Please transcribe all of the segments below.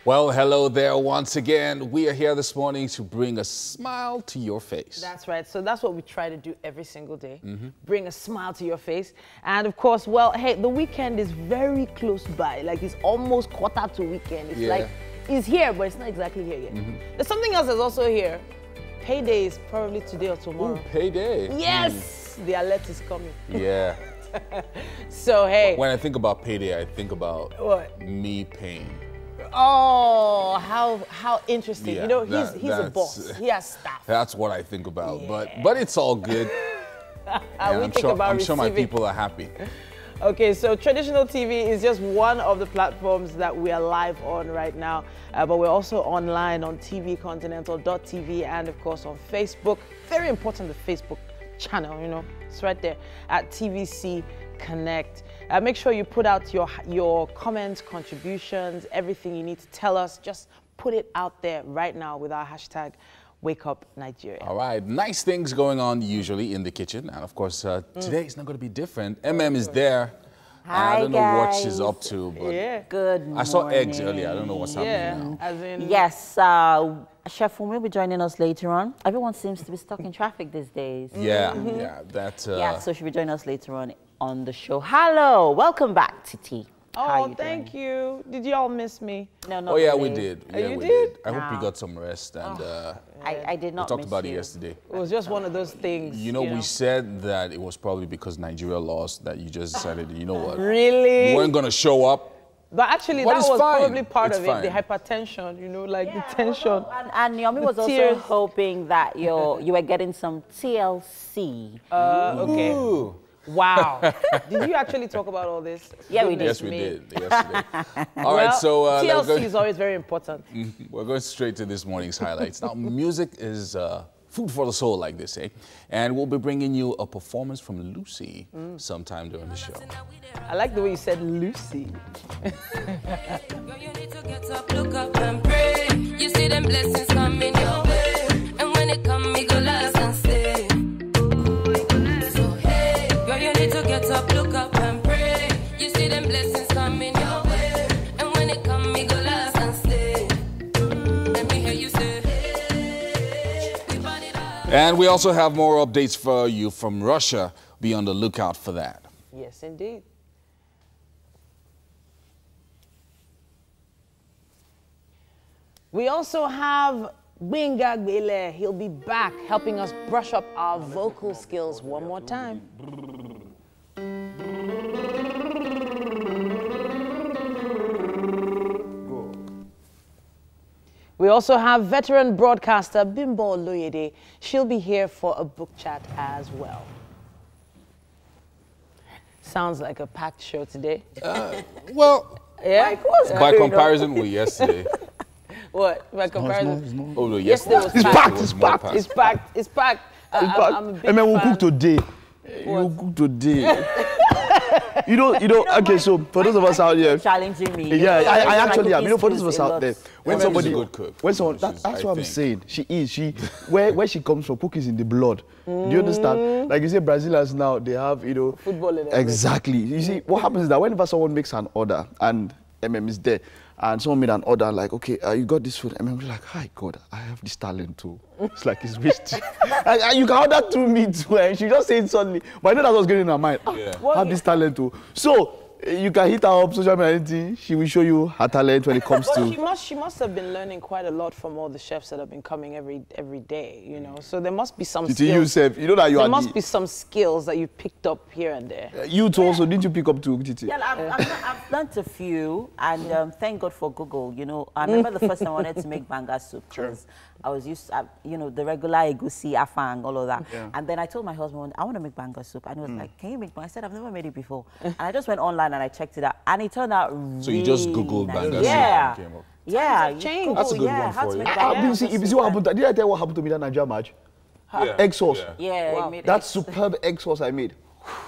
Well, hello there once again. We are here this morning to bring a smile to your face. That's right. So that's what we try to do every single day. Bring a smile to your face. And of course, well, hey, the weekend is very close by. Like it's almost quarter to weekend. It's like, it's here, but it's not exactly here yet. There's something else that's also here. Payday is probably today or tomorrow. Ooh, payday. Yes, the alert is coming. Yeah. So, hey. When I think about payday, I think about What? me paying. Oh, how interesting. Yeah, you know, he's a boss. He has staff. That's what I think about. But it's all good. I'm sure my people are happy. Okay, so traditional TV is just one of the platforms that we are live on right now, but we're also online on tvcontinental.tv and of course on Facebook. Very important, the Facebook channel, you know, it's right there at TVC Connect. Make sure you put out your comments, contributions, everything you need to tell us. Just put it out there right now with our hashtag #WakeUpNigeria. All right, nice things going on usually in the kitchen. And of course, today is not going to be different. MM is there. Hi, I don't know what she's up to, but Good morning. I saw eggs earlier. I don't know what's happening now. As in, Yes, Chef Fumi will be joining us later on. Everyone seems to be stuck in traffic these days. Yeah, yeah, that's... Yeah, so she'll be joining us later on the show. Hello, welcome back, Titi. oh, thank you. Did you all miss me? No, not Oh, yeah, really. we did. Oh, Yeah, you we did? I hope you got some rest. And I did we not talked miss about you. it yesterday. It was just one of those things. You know, we said that it was probably because Nigeria lost that you just decided, you know what? Really? You weren't going to show up. But actually, But that it's was fine. probably part It's of fine. it, the hypertension, you know, like the tension. And Naomi was also tears. hoping that you were getting some TLC. Okay. Ooh. Wow. Did you actually talk about all this? Yeah, we did. Yes, we did. Yesterday. All Well, right, so TLC is always very important. we're going straight to this morning's highlights. Now, music is food for the soul, like they say. And we'll be bringing you a performance from Lucy sometime during the show. I like the way you said Lucy. Girl, you need to get up, look up and pray. You see them blessings coming your way. And when it come, me go last and stay. So hey, girl, you need to get up, look up and pray. You see them blessings coming your way. And when it come, me go last and stay. Let me hear you say, hey, we burn it up. And we also have more updates for you from Russia. Be on the lookout for that. Yes, indeed. We also have Gbenga Gbele. He'll be back helping us brush up our vocal skills one more time. We also have veteran broadcaster Bimbo Oloyede. She'll be here for a book chat as well. Sounds like a packed show today. Well, Yeah? by comparison with yesterday. What? By comparison? Oh, no, Yesterday was yesterday packed. was more packed. It's packed. It's packed. I'm a big And then we'll fan. cook today. We'll cook today. you know, okay, so for those of us out here, Challenging me. yeah, I My actually am. cooking You know, for those of skills us a out there, lot. when Emma is somebody, a good cook, when someone, which is, that's I what I'm think. saying. She, where she comes from, cooking is in the blood. Do you understand? Like you say, Brazilians now, they have, you know, Football and everything. exactly. You see, what happens is that whenever someone makes an order and is there, and someone made an order like, okay, you got this food. And I'm like, hi, God, I have this talent too. It's like it's wasted. You can order through me too. And she just said it suddenly. But I know that's what's going in her mind. Yeah. I have this talent too. So you can hit her up, social media, anything. She will show you her talent when it comes Well, to. she must have been learning quite a lot from all the chefs that have been coming every day, you know. So there must be some To skills. you, Seth, you know that you There are must be some skills that you picked up here and there. You too also, didn't you pick up too, Titi? Yeah, I've learned a few, and thank God for Google. You know, I remember the first time I wanted to make banga soup because I was used to, you know, the regular egusi, afang, all of that. Yeah. And then I told my husband, I want to make banga soup. And he was like, can you make banga? I said, I've never made it before. And I just went online and I checked it out. And it turned out really So you just Googled nice. banga soup Yeah. and came up. Yeah. have changed. That's a good yeah, one how for to you. make Ah, banga you see, soup. if you see what happened, did I tell you what happened to me that Nigeria match? Yeah. Egg sauce. Yeah. Yeah, Wow. I made That it. superb egg sauce I made.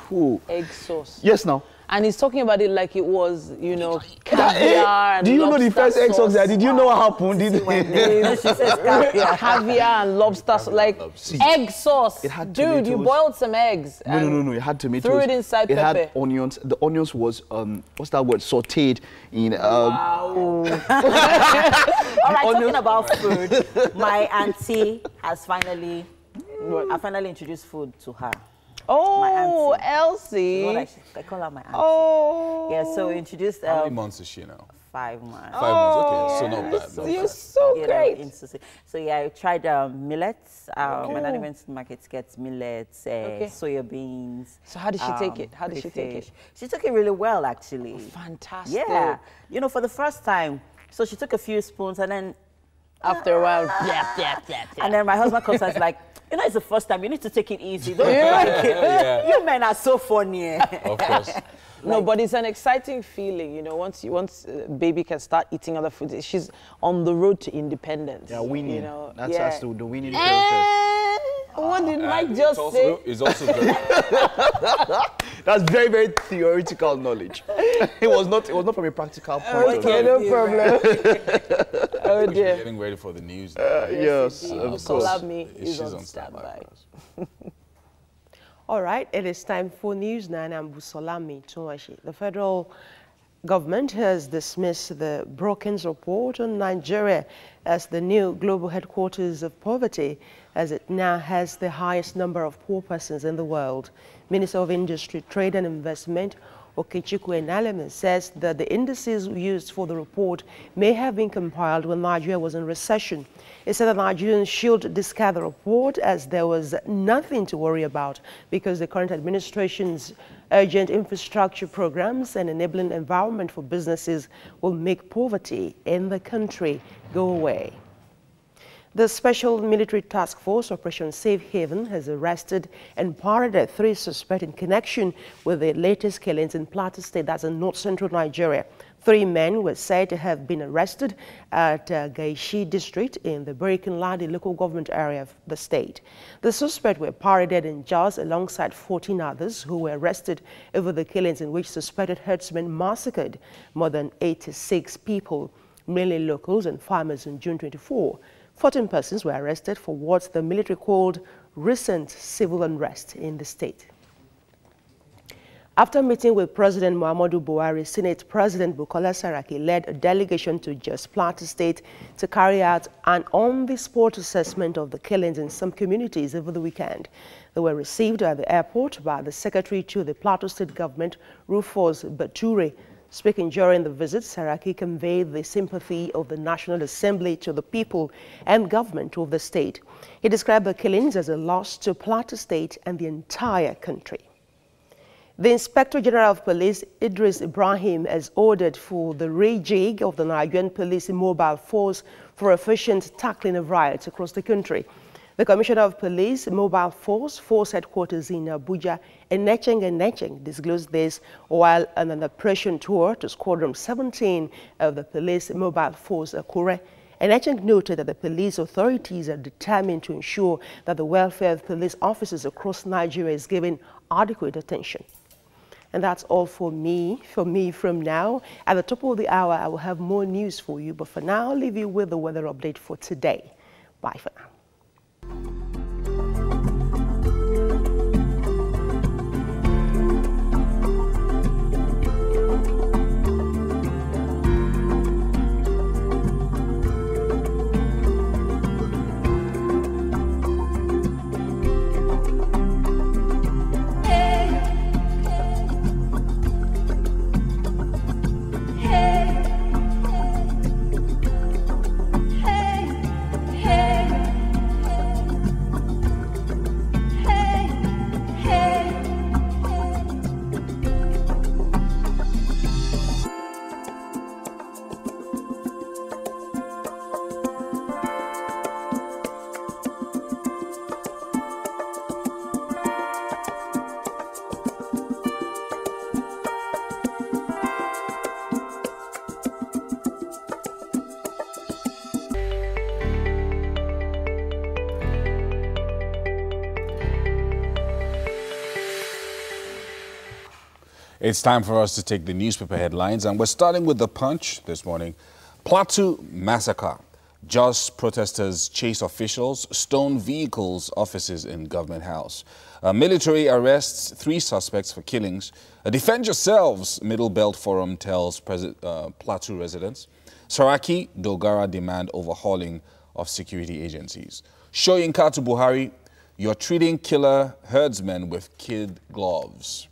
Whew. Egg sauce. Yes, now. and he's talking about it like it was, you know, caviar and Do you know the lobster first egg sauce there? sauce. Did you know what happened? She says caviar. Caviar and lobster, like egg sauce. It had Dude, you tomatoes. boiled some eggs. No. It had tomatoes. Threw it inside It pepper. had onions. The onions was what's that word? Sautéed in. All right, talking about food, my auntie has finally, I finally introduced food to her. Oh, My auntie. Elsie. What I call her my auntie. Oh. Yeah, so we introduced How many months is she now? 5 months. 5 months, okay. So not bad. Not You're bad. so You know, great. so yeah, I tried millets. My nanny went to the market to get millets, soya beans. So how did she take it? How did she take it? She took it really well, actually. Fantastic. Yeah, you know, for the first time. So she took a few spoons and then After a while, and then my husband comes and is like, you know, it's the first time. You need to take it easy. Don't like it. You men are so funny. Of course. No, but it's an exciting feeling, you know, once baby can start eating other foods. She's on the road to independence. Yeah, winning. You know, That's the winning process. What did Mike It's just also- say? It's also very, That's very, very theoretical knowledge. It was not from a practical point of Okay, view. no problem. Oh she's dear. getting ready for the news. Yes, indeed. of course. Salami is She's on standby. All right, it is time for news now. I'm Busolami Tumashi. The federal government has dismissed the Brookings report on Nigeria as the new global headquarters of poverty, as it now has the highest number of poor persons in the world. Minister of Industry, Trade and Investment, Okechukwu Enaleme, says that the indices used for the report may have been compiled when Nigeria was in recession. He said that Nigerians should discard the report as there was nothing to worry about because the current administration's urgent infrastructure programs and enabling environment for businesses will make poverty in the country go away. The Special Military Task Force, Operation Safe Haven, has arrested and paraded 3 suspects in connection with the latest killings in Plateau State, that's in north-central Nigeria. 3 men were said to have been arrested at Gaishi district in the Barikin-Ladi local government area of the state. The suspects were paraded in Jos alongside 14 others who were arrested over the killings in which suspected herdsmen massacred more than 86 people, mainly locals and farmers, on June 24. 14 persons were arrested for what the military called recent civil unrest in the state. After meeting with President Muhammadu Buhari, Senate President Bukola Saraki led a delegation to Jos Plateau State to carry out an on-the-spot assessment of the killings in some communities over the weekend. They were received at the airport by the Secretary to the Plateau State Government, Rufus Bature. Speaking during the visit, Saraki conveyed the sympathy of the National Assembly to the people and government of the state. He described the killings as a loss to Plateau State and the entire country. The Inspector General of Police, Idris Ibrahim, has ordered for the rejig of the Nigerian Police Mobile Force for efficient tackling of riots across the country. The Commissioner of Police Mobile Force headquarters in Abuja, Enecheng, disclosed this while on an operation tour to Squadron 17 of the Police Mobile Force Akure. Enecheng noted that the police authorities are determined to ensure that the welfare of police officers across Nigeria is given adequate attention. And that's all for me from now. At the top of the hour, I will have more news for you. But for now, I'll leave you with the weather update for today. Bye for now. Hey, It's time for us to take the newspaper headlines, and we're starting with The Punch this morning. Plateau massacre. Just protesters chase officials, stone vehicles, offices in government house. Military arrests 3 suspects for killings. Defend yourselves, Middle Belt Forum tells Plateau residents. Saraki, Dogara demand overhauling of security agencies. Soyinka to Buhari, you're treating killer herdsmen with kid gloves.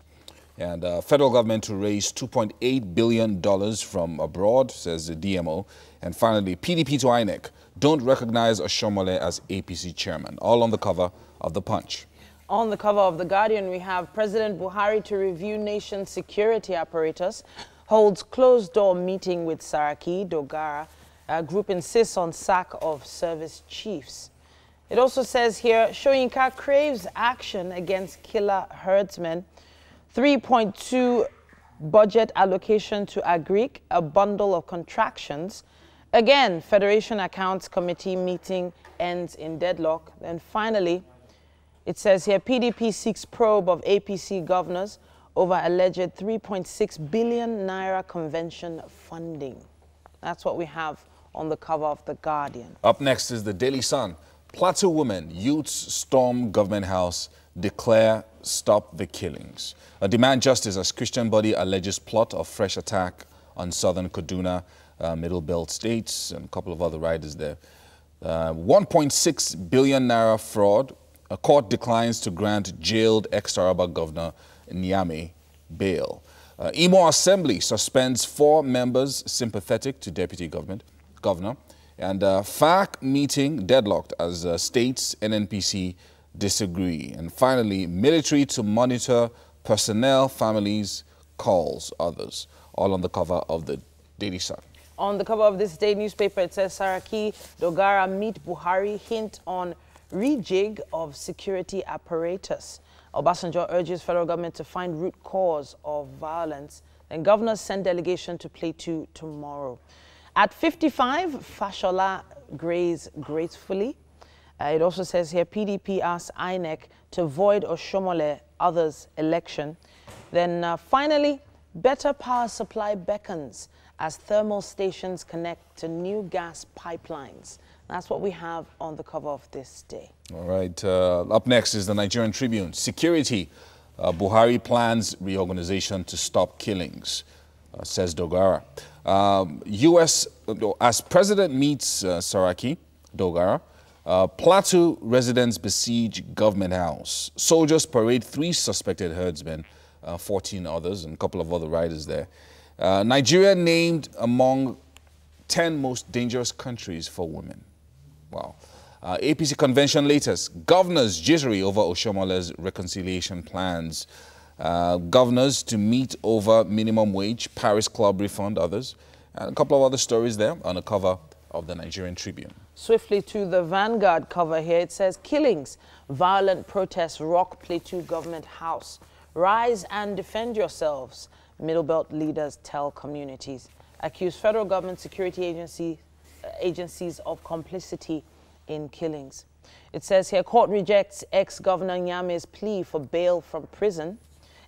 And federal government to raise $2.8 billion from abroad, says the DMO. And finally, PDP to INEC, don't recognize Oshomole as APC chairman. All on the cover of The Punch. On the cover of The Guardian, we have President Buhari to review nation security apparatus, holds closed-door meeting with Saraki, Dogara. Group insists on sack of service chiefs. It also says here, Soyinka craves action against killer herdsmen. 3.2 budget allocation to Agric, a bundle of contractions. Again, Federation Accounts Committee meeting ends in deadlock. Then finally, it says here, PDP seeks probe of APC governors over alleged 3.6 billion naira convention funding. That's what we have on the cover of The Guardian. Up next is the Daily Sun. Plateau women, youths storm government house, declare stop the killings. Demand justice as Christian body alleges plot of fresh attack on southern Kaduna, Middle Belt states, and a couple of other riders there. 1.6 billion naira fraud. A court declines to grant jailed ex-Taraba governor Niame bail. Imo Assembly suspends 4 members sympathetic to deputy governor. And FAC meeting deadlocked as states NNPC disagree. And finally, military to monitor personnel, families, calls others. All on the cover of the Daily Sun. On the cover of this day newspaper, it says Saraki, Dogara meet Buhari, hint on rejig of security apparatus. Obasanjo urges federal government to find root cause of violence. Then governors send delegation to Plateau tomorrow. At 55, Fashola graze gracefully. It also says here, PDP asks INEC to void Oshomole others election. Then finally, better power supply beckons as thermal stations connect to new gas pipelines. That's what we have on the cover of this day. All right. Up next is the Nigerian Tribune. Security. Buhari plans reorganization to stop killings, says Dogara. U.S. as president meets Saraki, Dogara. Plateau residents besiege government house. Soldiers parade 3 suspected herdsmen, 14 others, and a couple of other riders there. Nigeria named among 10 most dangerous countries for women. Wow. APC convention latest. Governors jittery over Oshomole's reconciliation plans. Governors to meet over minimum wage, Paris Club refund, others. And a couple of other stories there on the cover of the Nigerian Tribune. Swiftly to the Vanguard cover here, it says killings, violent protests rock Plateau government house. Rise and defend yourselves, Middle Belt leaders tell communities. Accuse federal government security agencies of complicity in killings. It says here, court rejects ex-governor Nyame's plea for bail from prison.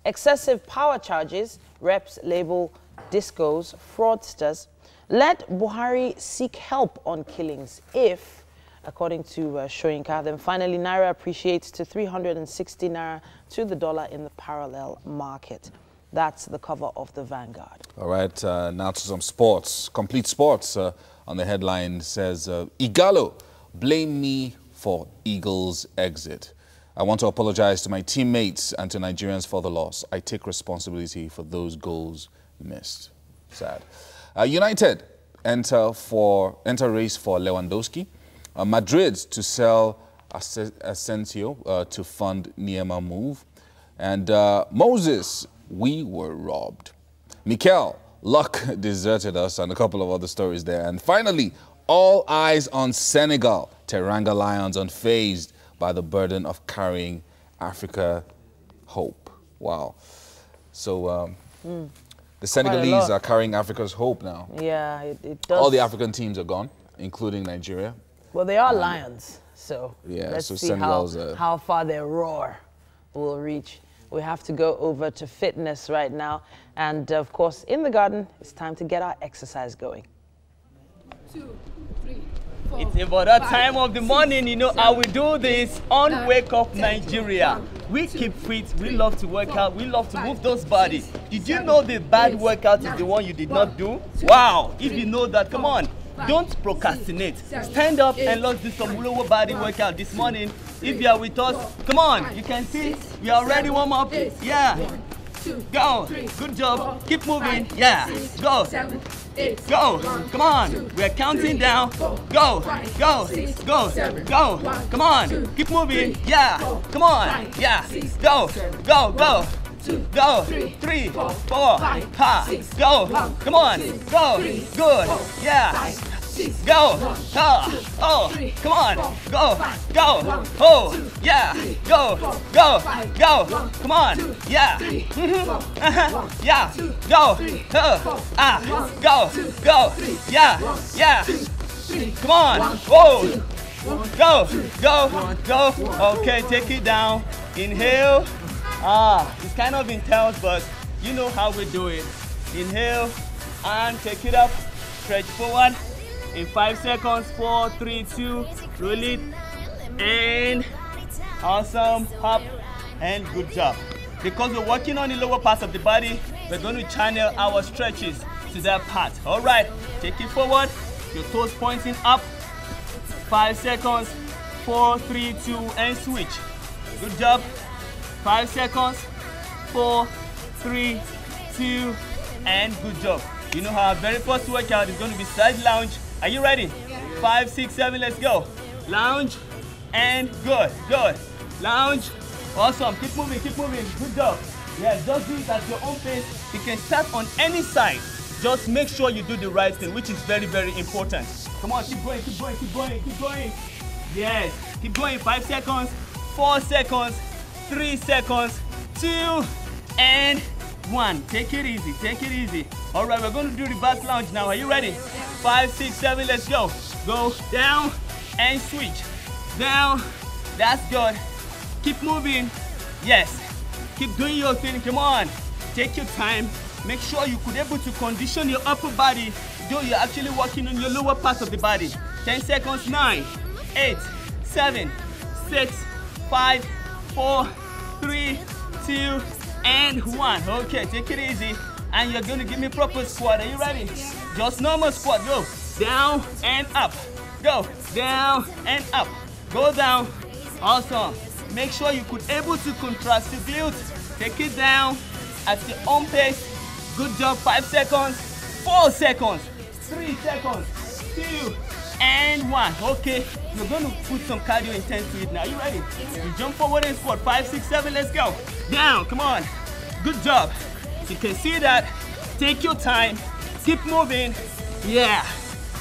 Excessive power charges, reps label discos, fraudsters. Let Buhari seek help on killings if, according to Soyinka, then finally Naira appreciates to 360 Naira to the dollar in the parallel market. That's the cover of the Vanguard. All right, now to some sports. Complete Sports on the headline says, Igalo, blame me for Eagles' exit. I want to apologize to my teammates and to Nigerians for the loss. I take responsibility for those goals missed. Sad. United enter race for Lewandowski. Madrid to sell Asensio to fund Niema move. And Moses, we were robbed. Mikel, luck deserted us, and a couple of other stories there. And finally, all eyes on Senegal. Teranga Lions unfazed by the burden of carrying Africa hope. Wow. So the Senegalese are carrying Africa's hope now. Yeah, it does. All the African teams are gone, including Nigeria. Well, they are lions, so yeah, let's so see Senegal's how far their roar will reach. we have to go over to fitness right now. And of course, in the garden, it's time to get our exercise going. 2, 3, 4. It's about that time of the morning, you know how we do this on Wake Up Nigeria. We keep fit, we love to work out, we love to move those bodies. Did you know the bad workout is the one you did not do? Wow, if you know that, come on, don't procrastinate. Stand up and let's do some lower body workout this morning. If you are with us, come on, you can see, we are already warm up. Yeah, go, good job, keep moving, yeah, go. Go, come on, we're counting down. Go, go, go, go, come on, keep moving, yeah, come on, yeah, go, go, go, go, 3, 4, ha, go, come on, go, good, yeah, go, oh, come on, go, oh, yeah, go, come on, yeah, yeah, go, go, yeah, come on, whoa, go, okay, take it down, inhale, it's kind of intense, but you know how we do it, inhale, and take it up, stretch forward, in 5 seconds, 4, 3, 2, roll it, and awesome, up, and good job. Because we're working on the lower parts of the body, we're going to channel our stretches to that part. All right, take it forward, your toes pointing up, 5 seconds, 4, 3, 2, and switch. Good job, 5 seconds, 4, 3, 2, and good job. You know how our very first workout is going to be side lunge. Are you ready? 5, 6, 7, let's go. Lounge and good. Lounge, awesome. Keep moving, good job. Yeah, just do it at your own pace. You can start on any side. Just make sure you do the right thing, which is very, very important. Come on, keep going. Yes, keep going. 5 seconds, 4 seconds, 3 seconds, 2, and 1. Take it easy. All right, we're going to do reverse lunge now. Are you ready? 5, 6, 7, let's go. Go down and switch. Down, that's good. Keep moving. Yes, keep doing your thing. Come on, take your time. Make sure you could able to condition your upper body, though you're actually working on your lower parts of the body. 10 seconds, 9, 8, 7, 6, 5, 4, 3, 2, and 1. Okay, take it easy. And you're gonna give me proper squat. Are you ready? Just normal squat. Go down and up. Go down and up. Go down. Awesome. Make sure you could able to contract the glutes. Take it down at your own pace. Good job. 5 seconds, 4 seconds, 3 seconds, 2, and 1. Okay, you're going to put some cardio intense to it now. You ready? You jump forward and squat. 5, 6, 7, let's go. Down, come on. Good job. You can see that. Take your time. Keep moving. Yeah.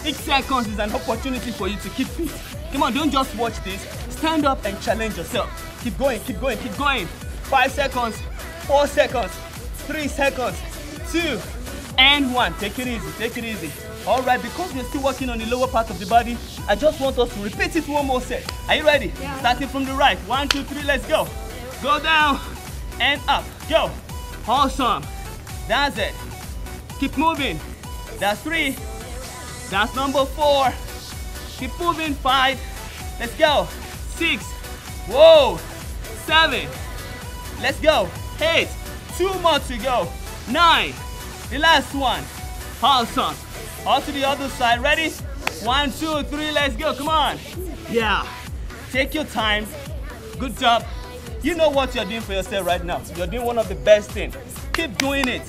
6 seconds is an opportunity for you to keep fit. Come on, don't just watch this. Stand up and challenge yourself. Keep going. 5 seconds, 4 seconds, 3 seconds, 2, and 1. Take it easy. All right, because we're still working on the lower part of the body, I just want us to repeat it one more set. Are you ready? Yeah. Starting from the right. 1, 2, 3, let's go. Go down and up. Go. Awesome. That's it. Keep moving. That's 3. That's number 4. Keep moving. 5. Let's go. 6. Whoa. 7. Let's go. 8. 2 more to go. 9. The last one. Awesome. All to the other side. Ready? 1, 2, 3. Let's go. Come on. Yeah. Take your time. Good job. You know what you're doing for yourself right now. You're doing one of the best things. Keep doing it.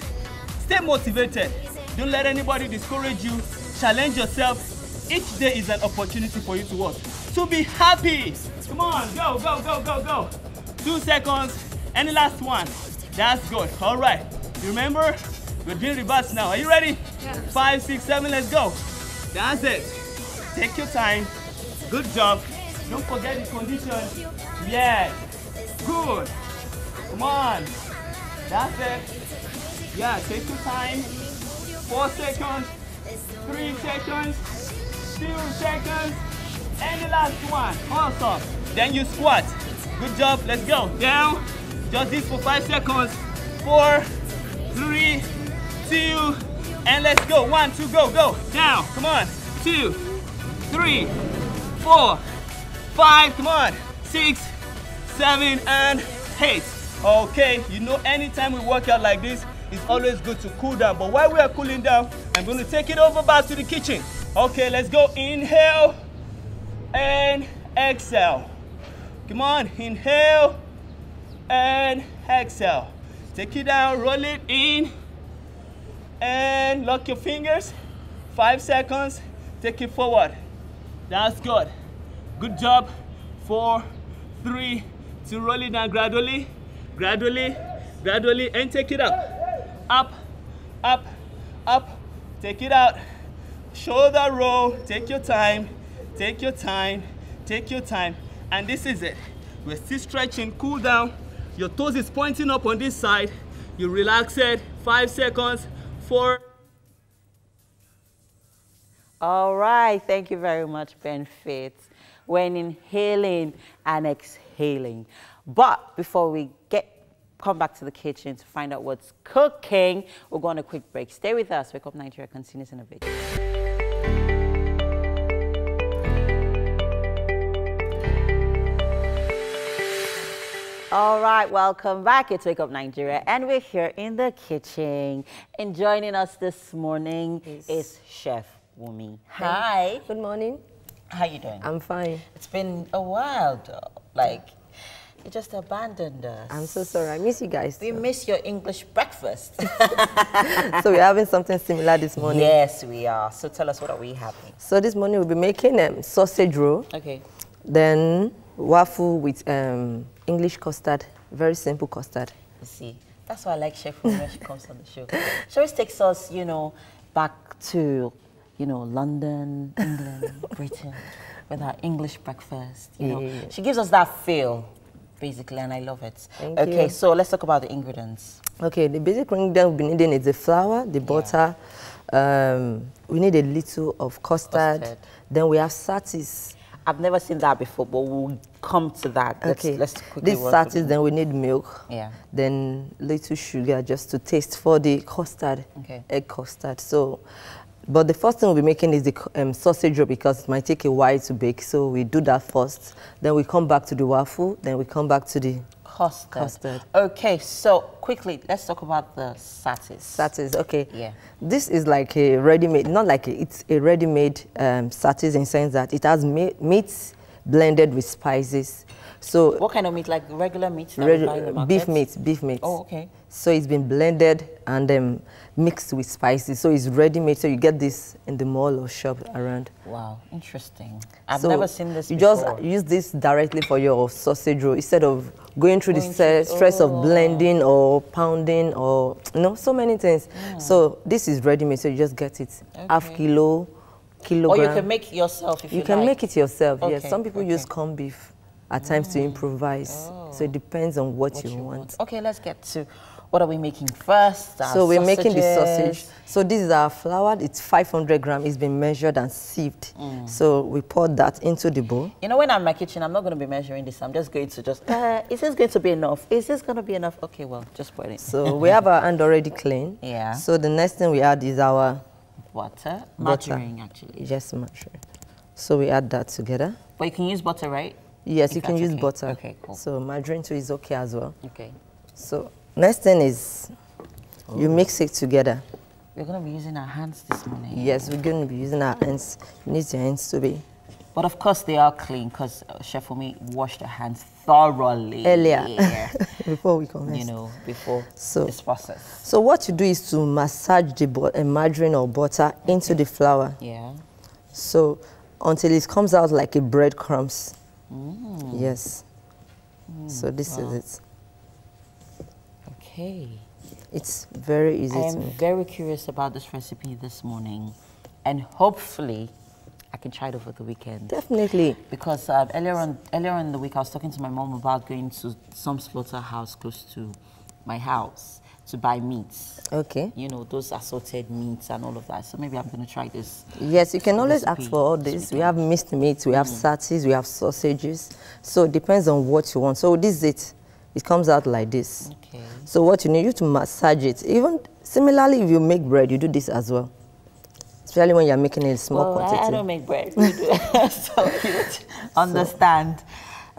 Stay motivated. Don't let anybody discourage you. Challenge yourself. Each day is an opportunity for you to work. To be happy. Come on. Go. 2 seconds. And the last one. That's good. All right. Remember, we're doing reverse now. Are you ready? Yeah. 5, 6, 7. Let's go. That's it. Take your time. Good job. Don't forget the condition. Yes. Good. Come on. That's it. Yeah, take your time. 4 seconds. 3 seconds. 2 seconds. And the last one. Awesome. Then you squat. Good job. Let's go. Down Just this for 5 seconds. 4, 3, 2, and let's go. 1, 2, go, go. Down. Come on. 2, 3, 4, 5. Come on. 6, 7, and 8. Okay, you know, anytime we work out like this, it's always good to cool down. But while we are cooling down, I'm going to take it over back to the kitchen. Okay, let's go. Inhale and exhale. Come on, inhale and exhale. Take it down, roll it in, and lock your fingers. 5 seconds, take it forward. That's good. Good job. 4, 3, 2, roll it down gradually, gradually, gradually, and take it up. Up, up, up. Take it out. Shoulder roll. Take your time. Take your time. Take your time. And this is it. We're still stretching. Cool down. Your toes is pointing up on this side. You relax it. 5 seconds. 4. All right. Thank you very much, Benfit. When inhaling and exhaling. But before we come back to the kitchen to find out what's cooking, we'll go on a quick break. Stay with us. Wake Up Nigeria continues in a bit. All right, welcome back. It's Wake Up Nigeria, and we're here in the kitchen. And joining us this morning is Chef Wumi. Hi. Good morning. How you doing? I'm fine. It's been a while, though. Like, you just abandoned us. I'm so sorry. I miss you guys. We miss your English breakfast. So we're having something similar this morning. Yes, we are. So tell us, what are we having? So this morning we'll be making sausage roll. Okay. Then waffle with English custard. Very simple custard. You see, that's why I like Chef when she comes on the show. She always takes us, you know, back to, you know, London, England, Britain, with our English breakfast. You know, she gives us that feel, basically, and I love it. Okay, so let's talk about the ingredients. Okay, the basic ingredient we'll be needing is the flour, the butter. We need a little of custard. Then we have satis. I've never seen that before, but we'll come to that. Let's quickly this satis, then we need milk. Yeah. Then little sugar just to taste for the custard, egg custard. So, but the first thing we'll be making is the sausage roll, because it might take a while to bake. So we do that first. Then we come back to the waffle. Then we come back to the custard. Okay, so quickly, let's talk about the satis. Satis, okay. Yeah. This is like a ready-made, not like it's a ready-made satis in the sense that it has meat blended with spices. So what kind of meat? Like regular meat that we buy in the market? Beef meat. Oh, okay. So it's been blended and mixed with spices. So it's ready-made. So you get this in the mall or shop around. Wow, interesting. I've never seen this before. You just use this directly for your sausage roll instead of going through the stress of blending or pounding or, you know, so many things. So this is ready-made. So you just get it half kilogram. Or you can make it yourself if you like. You can make it yourself, yes. Some people use corned beef at times to improvise. So it depends on what you want. Okay, let's get to what are we making first? So we're making the sausage. So this is our flour. It's 500 grams. It's been measured and sieved. So we pour that into the bowl. You know, when I'm in my kitchen, I'm not going to be measuring this. I'm just going to is this going to be enough? Is this going to be enough? Okay, well, just pour it in. So we have our hand already clean. Yeah. So the next thing we add is our butter. Margarine, actually. Yes, margarine. So we add that together. But you can use butter, right? Yes, you can use butter. Okay, cool. So margarine too is okay as well. Okay. So next thing is you mix it together. We're going to be using our hands this morning. Yes, we're going to be using our hands. You need your hands to be. But of course they are clean because Chef Wumi washed her hands thoroughly. Earlier, before we commence. You know, before this process. So what you do is to massage the margarine or butter into the flour. Yeah. So until it comes out like a breadcrumbs. Yes. So this is it. Okay. It's very easy to make. I am very curious about this recipe this morning, and hopefully I can try it over the weekend. Definitely. Because earlier in the week I was talking to my mom about going to some slaughterhouse close to my house to buy meats. Okay. You know, those assorted meats and all of that. So maybe I'm going to try this. Yes, you can always ask for all this. We have minced meats, we have satis, we have sausages. So it depends on what you want. So this is it. it comes out like this. Okay. So what you need to massage it. Even similarly, if you make bread, you do this as well. Especially when you're making a small quantity. I don't make bread. You do. So cute. Understand.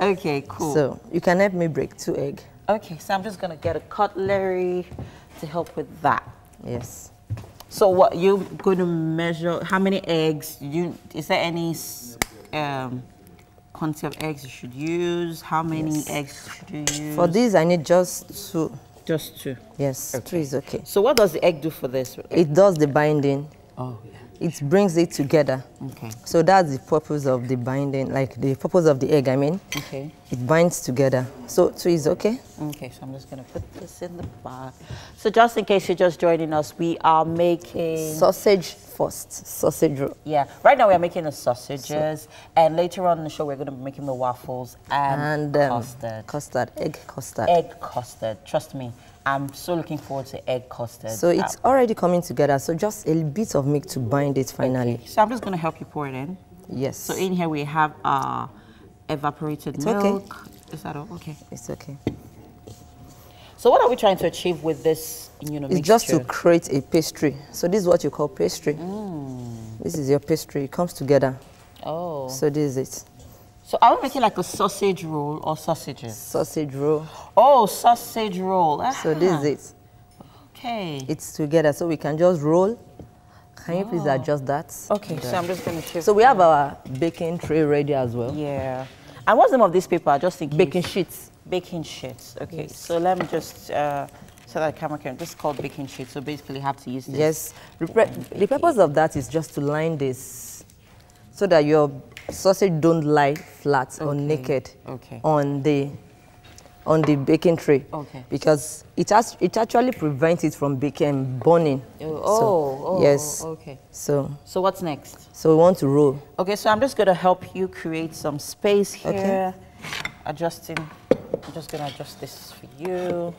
Okay, cool. So you can help me break 2 eggs. Okay, so I'm just gonna get a cutlery to help with that. Yes. So what you're going to measure? How many eggs? Is there any quantity of eggs you should use? How many eggs should you use? For this, I need just 2. Just 2. Yes, Okay. 2 is okay. So what does the egg do for this? It does the binding. Oh, yeah. It brings it together. Okay. So that's the purpose of the binding, like the purpose of the egg, I mean. Okay. It binds together. So 2 is okay? Okay, so I'm just going to put this in the bag. So just in case you're just joining us, we are making... Sausage first, sausage roll. Yeah, right now we are making the sausages, and later on in the show we're going to be making the waffles and custard. Egg custard. Egg custard, trust me. I'm so looking forward to egg custard. So it's already coming together, so just a bit of milk to bind it finally. Okay. So I'm just going to help you pour it in. Yes. So in here we have evaporated milk. Okay. Is that all? Okay. It's okay. So what are we trying to achieve with this, mixture? It's just to create a pastry. So this is what you call pastry. This is your pastry. It comes together. Oh. So this is it. So are we making like a sausage roll or sausages? Sausage roll. Oh, sausage roll. So this is it. Okay. It's together, so we can just roll. Can you please adjust that? Okay, so I'm just going to shift. So we have our baking tray ready as well. Yeah. And what's the name of this paper? Just in case. Baking sheets. Baking sheets. Okay, Yes. so let me just, so that camera can, this is called baking sheets. So basically you have to use this. Yes. The purpose of that is just to line this so that your sausage don't lie flat or naked on the baking tray. Okay. Because it actually prevents it from burning. Yes. Okay. So what's next? So we want to roll. Okay, so I'm just going to help you create some space here. Okay. Adjusting. I'm just going to adjust this for you.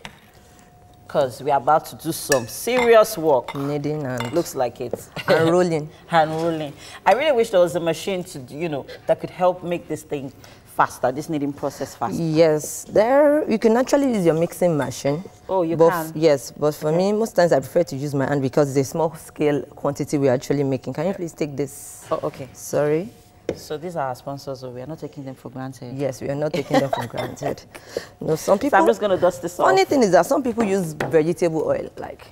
Because we're about to do some serious work. Kneading and... Looks like it. And rolling. And rolling. I really wish there was a machine to, that could help make this thing faster, this kneading process faster. Yes, you can actually use your mixing machine. Oh, you can? Yes, but for me, most times I prefer to use my hand because it's a small scale quantity we're actually making. Can you please take this? Oh, okay. Sorry. So these are our sponsors, so we are not taking them for granted. Yes, we are not taking them for granted. No, some people... So I'm just going to dust this off. Funny thing is that some people use vegetable oil, like...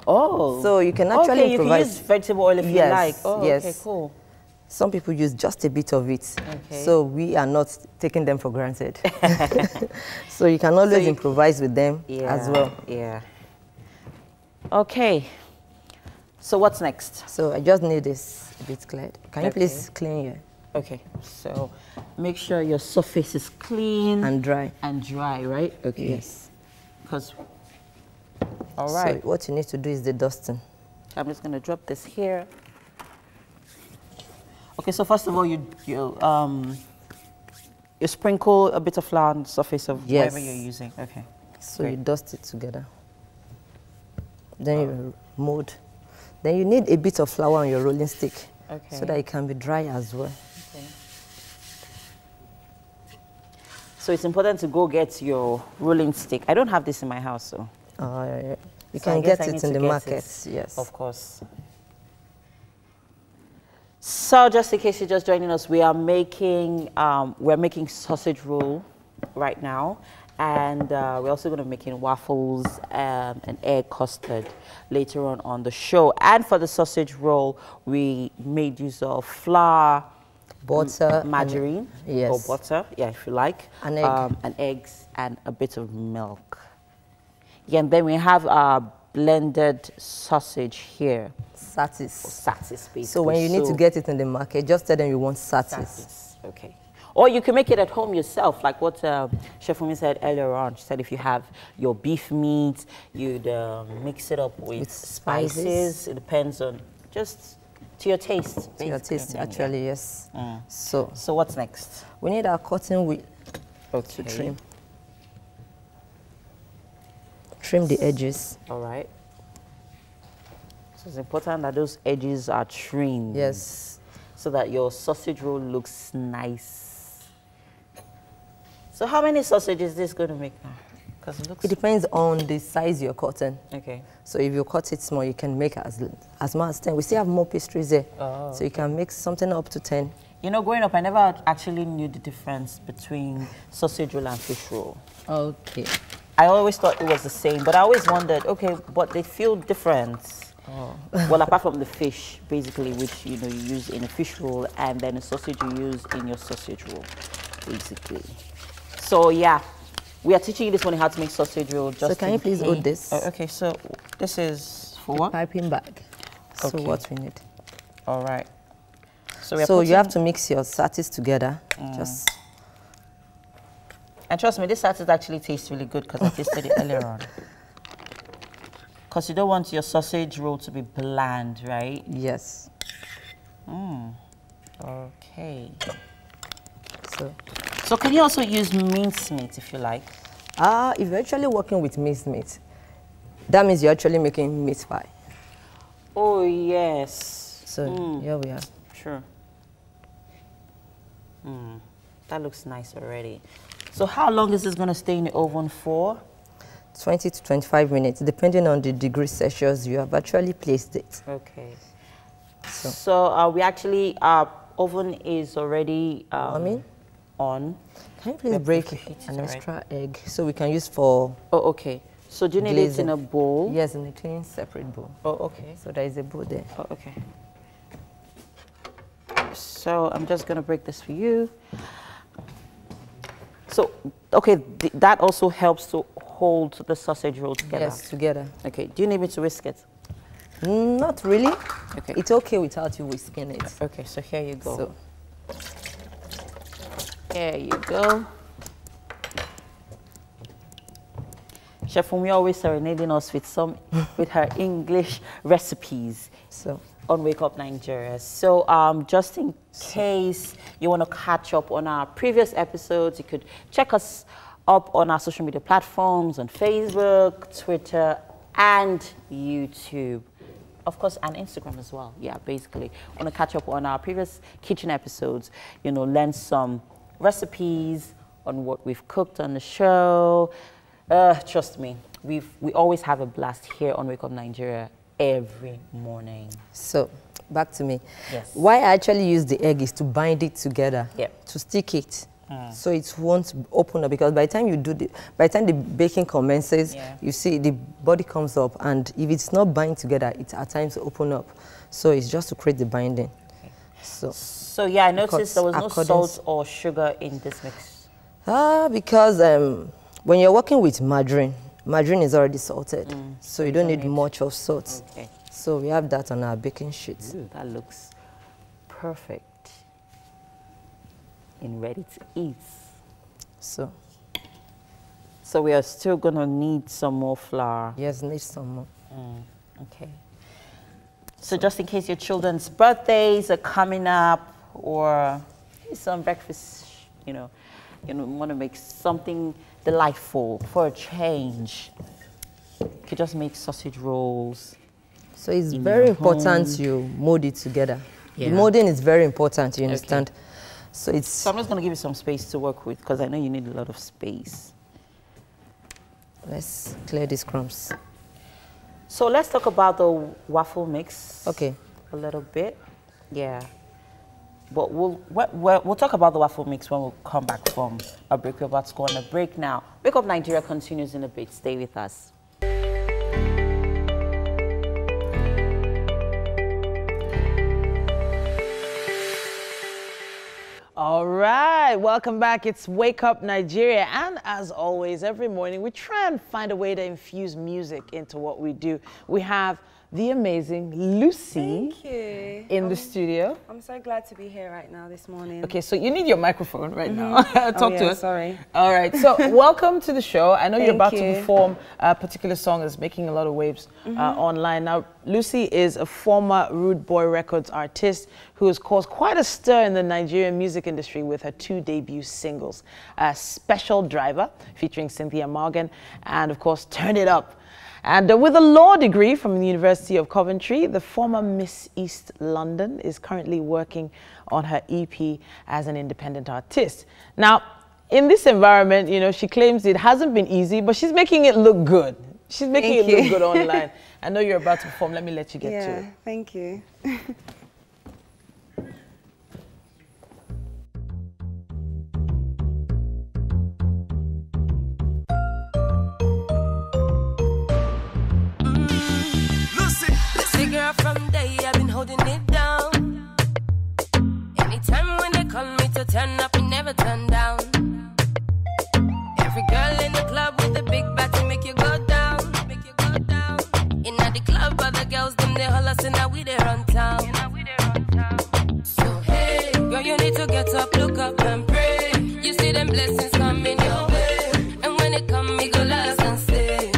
Oh. So you can actually you can use vegetable oil if you like. Oh, yes. Okay, cool. Some people use just a bit of it. Okay. So we are not taking them for granted. So you can always improvise with them as well. Yeah. Okay. So what's next? So I just need this a bit cleared. Can you please clean here? Okay. So make sure your surface is clean. And dry. And dry, right? Okay. Yes. Because, all right. So what you need to do is the dusting. I'm just going to drop this here. Okay, so first of all, you sprinkle a bit of flour on the surface of whatever you're using. Okay. So you dust it together. Then you mold. Then you need a bit of flour on your rolling stick. Okay. So that it can be dry as well. Okay. So it's important to go get your rolling stick. I don't have this in my house, so. You can get it in the market, yes. Of course. So just in case you're just joining us, we're making sausage roll right now, and we're also going to be making waffles and egg custard later on the show. And for the sausage roll, we made use of flour, butter, margarine, or butter, if you like, an egg, and eggs, and a bit of milk. Yeah, and then we have our blended sausage here. Satis. Basically. So when you need to get it in the market, just tell them you want satis. Okay. Or you can make it at home yourself, like what Chef Fumi said earlier on. She said if you have your beef meat, you'd mix it up with spices. It depends on just to your taste. To your taste, actually, yes. So what's next? We need our cotton wheel to trim. Trim the edges. All right. So it's important that those edges are trimmed. Yes. So that your sausage roll looks nice. So how many sausages is this going to make now? Because it looks... It depends on the size you're cutting. Okay. So if you cut it small, you can make as much as 10. We still have more pastries there. Oh. So you can make something up to 10. You know, growing up, I never actually knew the difference between sausage roll and fish roll. Okay. I always thought it was the same, but I always wondered, okay, but they feel different. Oh. Well, apart from the fish, basically, which, you know, you use in a fish roll, and then the sausage you use in your sausage roll, basically. So, yeah, we are teaching you this morning how to make sausage roll. Just so can you please hold this? Oh, okay, so this is for what? Piping bag. Okay. So what we need. All right. So you have to mix your satis together. Just. And trust me, this satis actually tastes really good because I tasted it earlier on. Because you don't want your sausage roll to be bland, right? Yes. Okay. So can you also use mincemeat if you like? If you're actually working with minced meat, that means you're actually making meat pie. Oh, yes. So here we are. Sure. That looks nice already. So how long is this going to stay in the oven for? 20 to 25 minutes, depending on the degree Celsius you have actually placed it. Okay. So we actually, our oven is already on. Can you please break an extra egg so we can use for... Oh, okay. So do you need it in a bowl? Yes, in a clean separate bowl. Oh, okay. So there is a bowl there. Oh, okay. So I'm just going to break this for you. So, okay, that also helps to hold the sausage roll together. Yes, together. Okay, do you need me to whisk it? Not really. Okay. It's okay without you whisking it. Okay, so here you go. So. Here you go. Chef Funmi always serenading us with her English recipes. So. On Wake Up Nigeria. So just in case you want to catch up on our previous episodes, you could check us up on our social media platforms on Facebook, Twitter, and YouTube. Of course, and Instagram as well. Yeah, basically. Want to catch up on our previous kitchen episodes, you know, learn some recipes on what we've cooked on the show. Trust me, we always have a blast here on Wake Up Nigeria every morning. So, back to me. Yes. Why I actually use the egg is to bind it together, to stick it, so it won't open up. Because by the time you do by the time the baking commences, you see the body comes up, and if it's not bind together, it at times open up. So it's just to create the binding. Okay. So yeah, I noticed there was no salt or sugar in this mix. Because when you're working with margarine is already salted, so you don't need much of salt. Okay. So we have that on our baking sheet. Ooh, that looks perfect and ready to eat. So we are still going to need some more flour. Yes, need some more. Okay. So just in case your children's birthdays are coming up, or some breakfast, you want to make something delightful for a change, you could just make sausage rolls. So it's very important you mold it together. Yeah. The molding is very important, you understand? Okay. So I'm just going to give you some space to work with, because I know you need a lot of space. Let's clear these crumbs. So let's talk about the waffle mix. Okay. A little bit. Yeah. But we'll talk about the waffle mix when we come back from a break. We're about to go on a break now. Wake Up Nigeria continues in a bit. Stay with us. All right, welcome back. It's Wake Up Nigeria. And as always, every morning, we try and find a way to infuse music into what we do. We have the amazing Lucy in the studio. I'm so glad to be here right now this morning. Okay, so you need your microphone right now. Talk to us. Sorry. All right, so welcome to the show. I know you're about to perform a particular song that's making a lot of waves online. Now, Lucy is a former Rude Boy Records artist who has caused quite a stir in the Nigerian music industry with her 2 debut singles, Special Driver, featuring Cynthia Morgan, and of course, Turn It Up. And with a law degree from the University of Coventry, the former Miss East London is currently working on her EP as an independent artist. Now, in this environment, you know, she claims it hasn't been easy, but she's making it look good. She's making it look good online. I know you're about to perform. Let me let you get to it. Thank you. Girl, from day I've been holding it down. Anytime when they call me to turn up, we never turn down. Every girl in the club with a big body make you go down, make you go down. In the club, other girls them they holler, so now we there on town. So hey, girl, you need to get up, look up and pray. You see them blessings coming your way, and when it come, me go last and stay.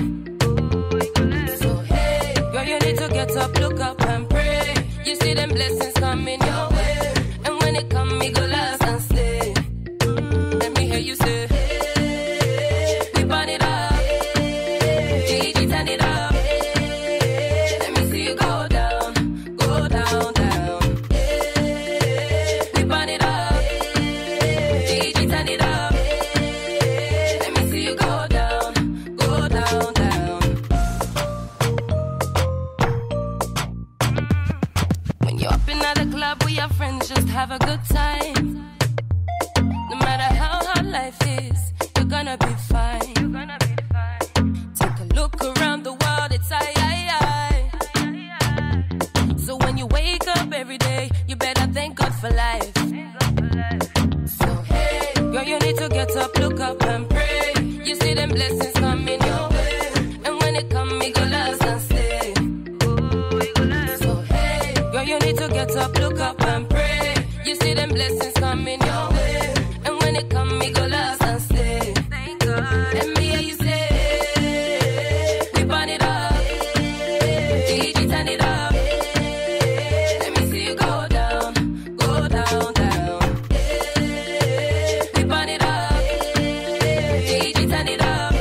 So hey, girl, you need to get up, look up and pray. You see them blessings coming your way, and when it come, me go last and stay. Let me hear you say, we burn it up, Gigi turn it up. Let me see you go down, down. We burn it up, Gigi turn it up. Let me see you go down, down. When you're up in the club with your friends, just have a good time. No matter how hard life is, you're gonna be fine. Take a look around the world, it's I. So when you wake up every day, you better thank God for life. So hey, girl, you need to get up, look up and pray. You see them blessings coming your way, and when it come, me go last and stay. So hey, girl, you need to get up, look up and pray. You see them blessings coming your way, and when it come, me go last and stay. Thank God. Let me hear you say, we burn it up, Gigi turn it up. Let me see you go down, down. We burn it up, Gigi turn it up.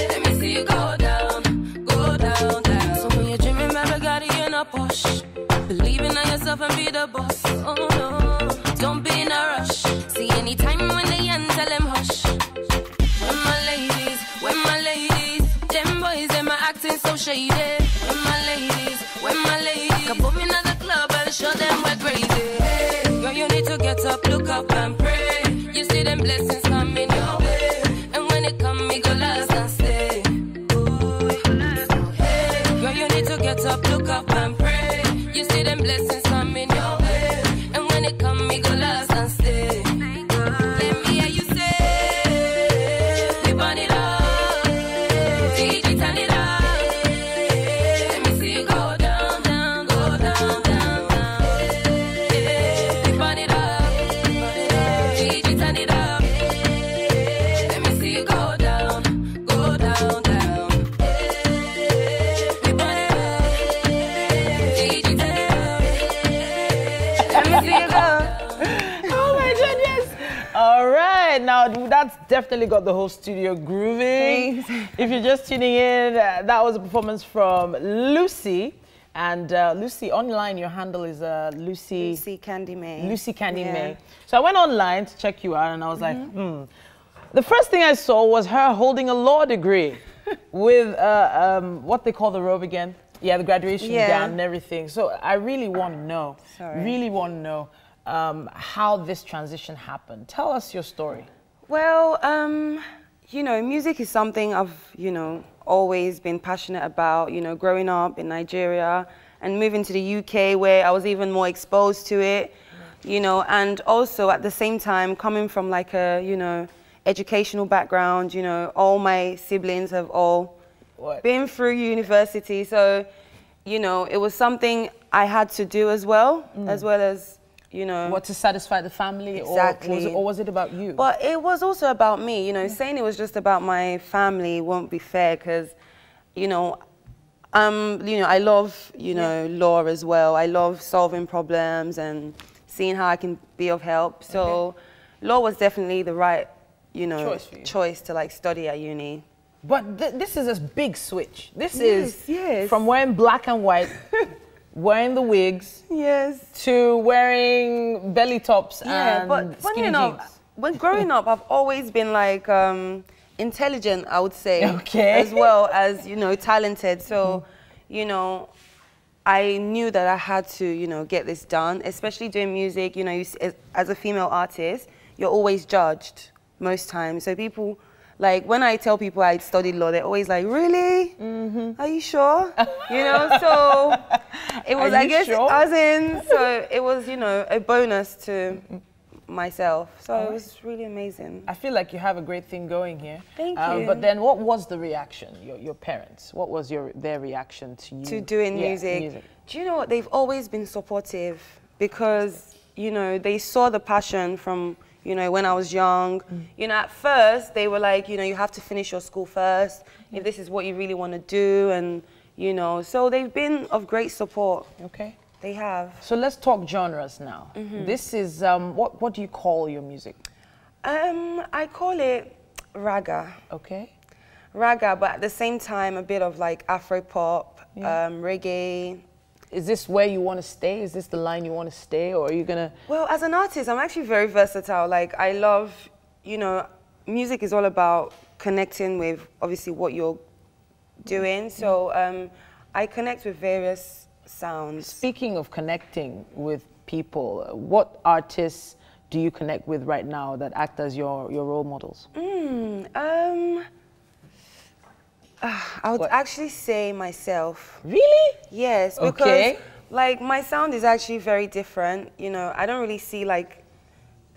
Let me see you go down, down. So when you're dreaming about Bugatti in a Porsche, believing in yourself and be the boss. Oh no, don't be in a rush. See anytime when they end, tell them hush. When my ladies, them boys, them are acting so shady. When my ladies, come put me in the club and show them we're crazy. Hey, girl, you need to get up, look up and pray. You see them blessings coming your way, and when it come, me go last and stay. Hey, girl, you need to get up, look up and pray. You see them blessings coming your way, and when it come, me go last and stay. Let me hear you say, we burn it up, Gigi turn it up. Let me see you go down, down. We burn it up, Gigi turn it up. Let me see you go down, down. We burn it up, Gigi turn it up. Let me see you go. Oh my goodness. All right, now that's definitely got the whole studio grooving. If you're just tuning in, that was a performance from Lucy. And Lucy, online, your handle is Lucy Candy May. Lucy Candy May. So I went online to check you out, and I was like, The first thing I saw was her holding a law degree with what they call the robe again. Yeah, the graduation gown and everything. So I really want to know, how this transition happened. Tell us your story. Well, you know, music is something I've, you know, always been passionate about, you know, growing up in Nigeria and moving to the UK where I was even more exposed to it, you know, and also at the same time coming from like a, you know, educational background, you know, all my siblings have all been through university. So, you know, it was something I had to do as well as, you know. What, to satisfy the family? Exactly. Or was it about you? But it was also about me, you know, saying it was just about my family won't be fair because, you know, I love, you know, law as well. I love solving problems and seeing how I can be of help. So law was definitely the right, you know, choice to like study at uni. But this is a big switch. This is from wearing black and white, wearing the wigs, to wearing belly tops and but skinny you know, jeans. when growing up, I've always been like intelligent, I would say, Okay. as well as, you know, talented. So, you know, I knew that I had to, you know, get this done, especially doing music. You know, as a female artist, you're always judged most times. So people, like, when I tell people I studied law, they're always like, really? Are you sure? You know, so it was, I guess, as in, so it was, you know, a bonus to myself. So it was really amazing. I feel like you have a great thing going here. Thank you. But then what was the reaction, your parents? What was their reaction to you? To doing music. Do you know what? They've always been supportive because, you know, they saw the passion from, you know, when I was young. You know, at first they were like, you know, you have to finish your school first if this is what you really want to do. And, you know, so they've been of great support. Okay. They have. So let's talk genres now. This is, what do you call your music? I call it raga. Okay. Raga, but at the same time, a bit of like Afro-pop, reggae. Is this where you want to stay? Is this the line you want to stay, or are you gonna? Well, as an artist, I'm actually very versatile. Like, I love, you know, music is all about connecting with, obviously, what you're doing. So I connect with various sounds. Speaking of connecting with people, what artists do you connect with right now that act as your role models? I would actually say myself. Really? Yes, because like my sound is actually very different. You know, I don't really see like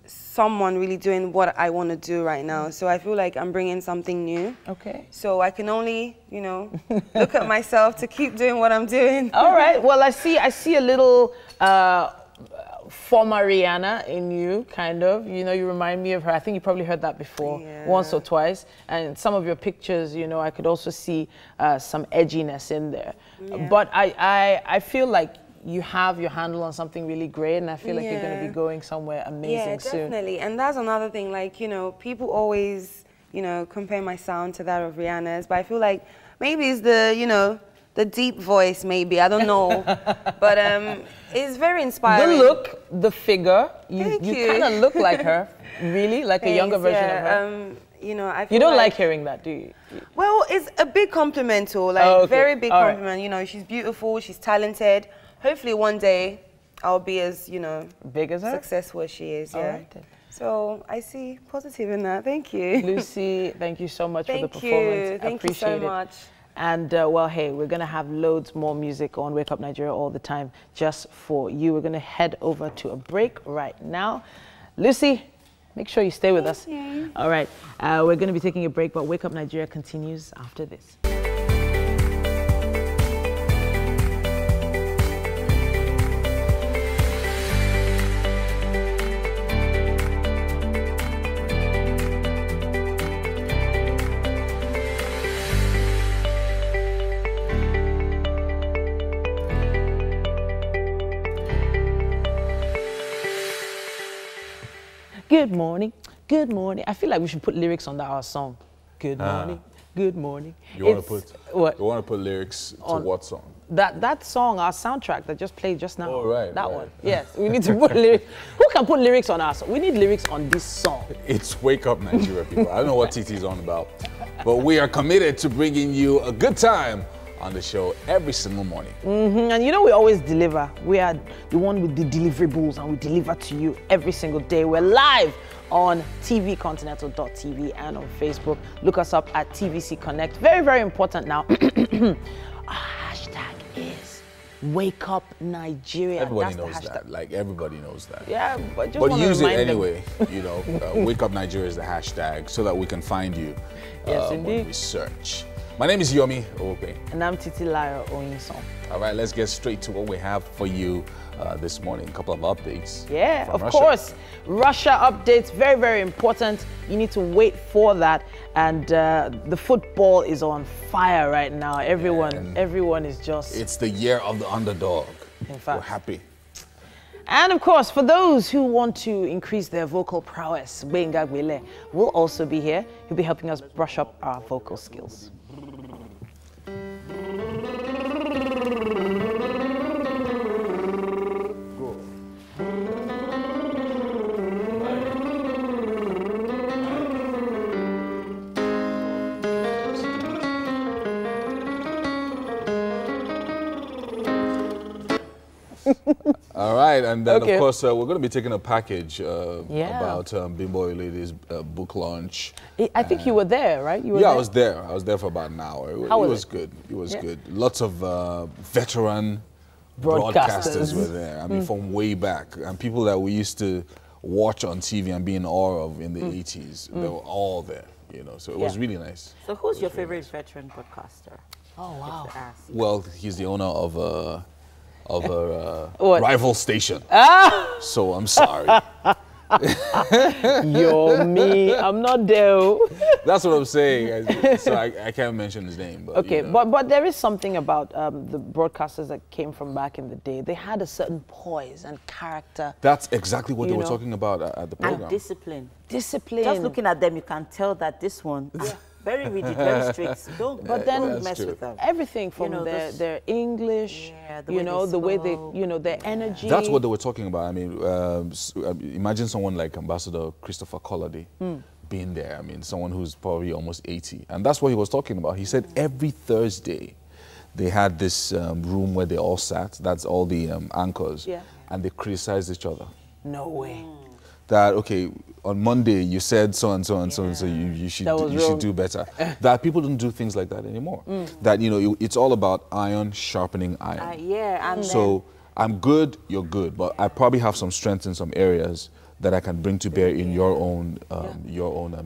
someone really doing what I want to do right now. So I feel like I'm bringing something new. Okay. So I can only, you know, look at myself to keep doing what I'm doing. All right. Well, I see a little former Rihanna in you, kind of. You know, you remind me of her. I think you probably heard that before, once or twice. And some of your pictures, you know, I could also see some edginess in there. Yeah. But I feel like you have your handle on something really great, and I feel like you're going to be going somewhere amazing soon. Yeah, definitely. And that's another thing, like, you know, people always, you know, compare my sound to that of Rihanna's, but I feel like maybe it's the, you know, the deep voice, maybe, I don't know. But it's very inspiring. The look, the figure, you kind of look like her, really, like a younger version of her. You know, I feel you don't like hearing that, do you? Well, it's a big compliment, or like very big compliment. Right. You know, she's beautiful, she's talented. Hopefully one day I'll be as, you know, big as her, successful as she is. Yeah. Right. So I see positive in that. Thank you, Lucy. Thank you so much for the performance. Thank you so much. And well, hey, we're gonna have loads more music on Wake Up Nigeria all the time, just for you. We're gonna head over to a break right now. Lucy, make sure you stay with us. All right, we're gonna be taking a break, but Wake Up Nigeria continues after this. Good morning, good morning. I feel like we should put lyrics on our song. Good morning, good morning. You want to put lyrics to what song? That song, our soundtrack that just played just now. Oh, right. That one. Yes, we need to put lyrics. Who can put lyrics on our song? We need lyrics on this song. It's Wake Up Nigeria, people. I don't know what TT's on about, but we are committed to bringing you a good time on the show every single morning. And you know, we always deliver. We are the one with the deliverables, and we deliver to you every single day. We're live on tvcontinental.tv and on Facebook. Look us up at TVC Connect. Very, very important now. Our hashtag is Wake Up Nigeria. Everybody knows that. Like, everybody knows that. Yeah, but use it anyway. You know, Wake Up Nigeria is the hashtag so that we can find you when we search. My name is Yomi Ope. And I'm Titilayo Oyinson. All right, let's get straight to what we have for you this morning. A couple of updates. Yeah, of course. Russia updates, very, very important. You need to wait for that. And the football is on fire right now. Everyone is just... It's the year of the underdog. In fact. We're happy. And of course, for those who want to increase their vocal prowess, Benga Gwile will also be here. He'll be helping us brush up our vocal skills. All right, and then Okay. of course we're going to be taking a package Yeah. about Bimbo Lady's book launch. I think you were there, right? You were Yeah, there? I was there. I was there for about an hour. How it was was it? good. It was Yeah. good. Lots of veteran Broadcasters. were there. I mean, from way back, and people that we used to watch on TV and be in awe of in the 80s. They were all there. You know, so it was Yeah. really nice. So who's your favorite veteran broadcaster? Oh, wow. Well, he's the owner of a What? rival station. Ah! So I'm sorry. Yo, me, I'm not there. That's what I'm saying. So I can't mention his name. But, Okay, you know. but there is something about the broadcasters that came from back in the day. They had a certain poise and character. That's exactly what You they were know. talking about at the program. And discipline. Discipline. Just looking at them, you can tell that this one is very rigid, very strict. But then don't mess with them. everything from You know, their English, the you way know, they the way they, spoke. you know, their energy. That's what they were talking about. I mean, imagine someone like Ambassador Christopher Collody being there. I mean, someone who's probably almost 80. And that's what he was talking about. He said every Thursday they had this room where they all sat. That's all the anchors. Yeah. And they criticized each other. No way. That, okay, on Monday you said so and so and so and so, you should That was you wrong. should do better. That people don't do things like that anymore. That, you know, it's all about iron sharpening iron. Yeah, and So I'm good, you're good, but I probably have some strengths in some areas that I can bring to bear in your own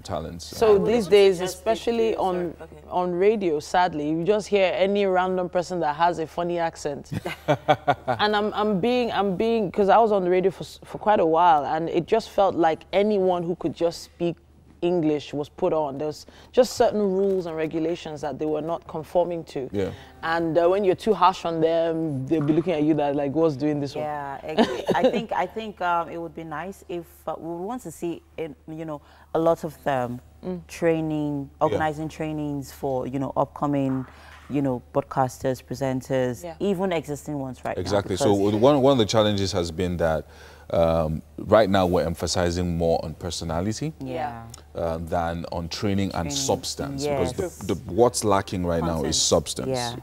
talents. So these days, especially on radio, sadly, you just hear any random person that has a funny accent. And I'm being, because I was on the radio for quite a while, and it just felt like anyone who could just speak English was put on. There's just certain rules and regulations that they were not conforming to. Yeah. And when you're too harsh on them, they'll be looking at you that like, what's doing this one? Yeah, I think it would be nice if we want to see, you know, a lot of them training, organizing trainings for, you know, upcoming, you know, broadcasters, presenters, even existing ones right Exactly. now. So one of the challenges has been that right now we're emphasizing more on personality than on training and substance. Yes. Because what's lacking right now is substance, Yeah.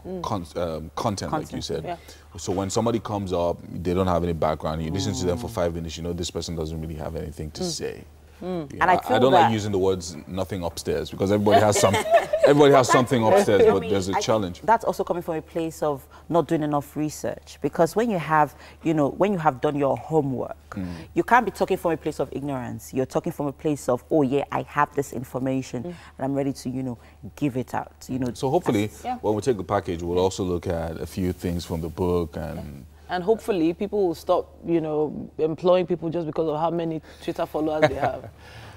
content, like you said. Yeah. So when somebody comes up, they don't have any background, you listen to them for 5 minutes, you know this person doesn't really have anything to say. You know, And I feel don't that- like using the words nothing upstairs because everybody has something upstairs, but there's a challenge. That's also coming from a place of not doing enough research, because when you have, you know, when you have done your homework, you can't be talking from a place of ignorance. You're talking from a place of, oh yeah, I have this information and I'm ready to, you know, give it out. You know. So hopefully, when we take the package, we'll also look at a few things from the book And hopefully people will stop, you know, employing people just because of how many Twitter followers they have.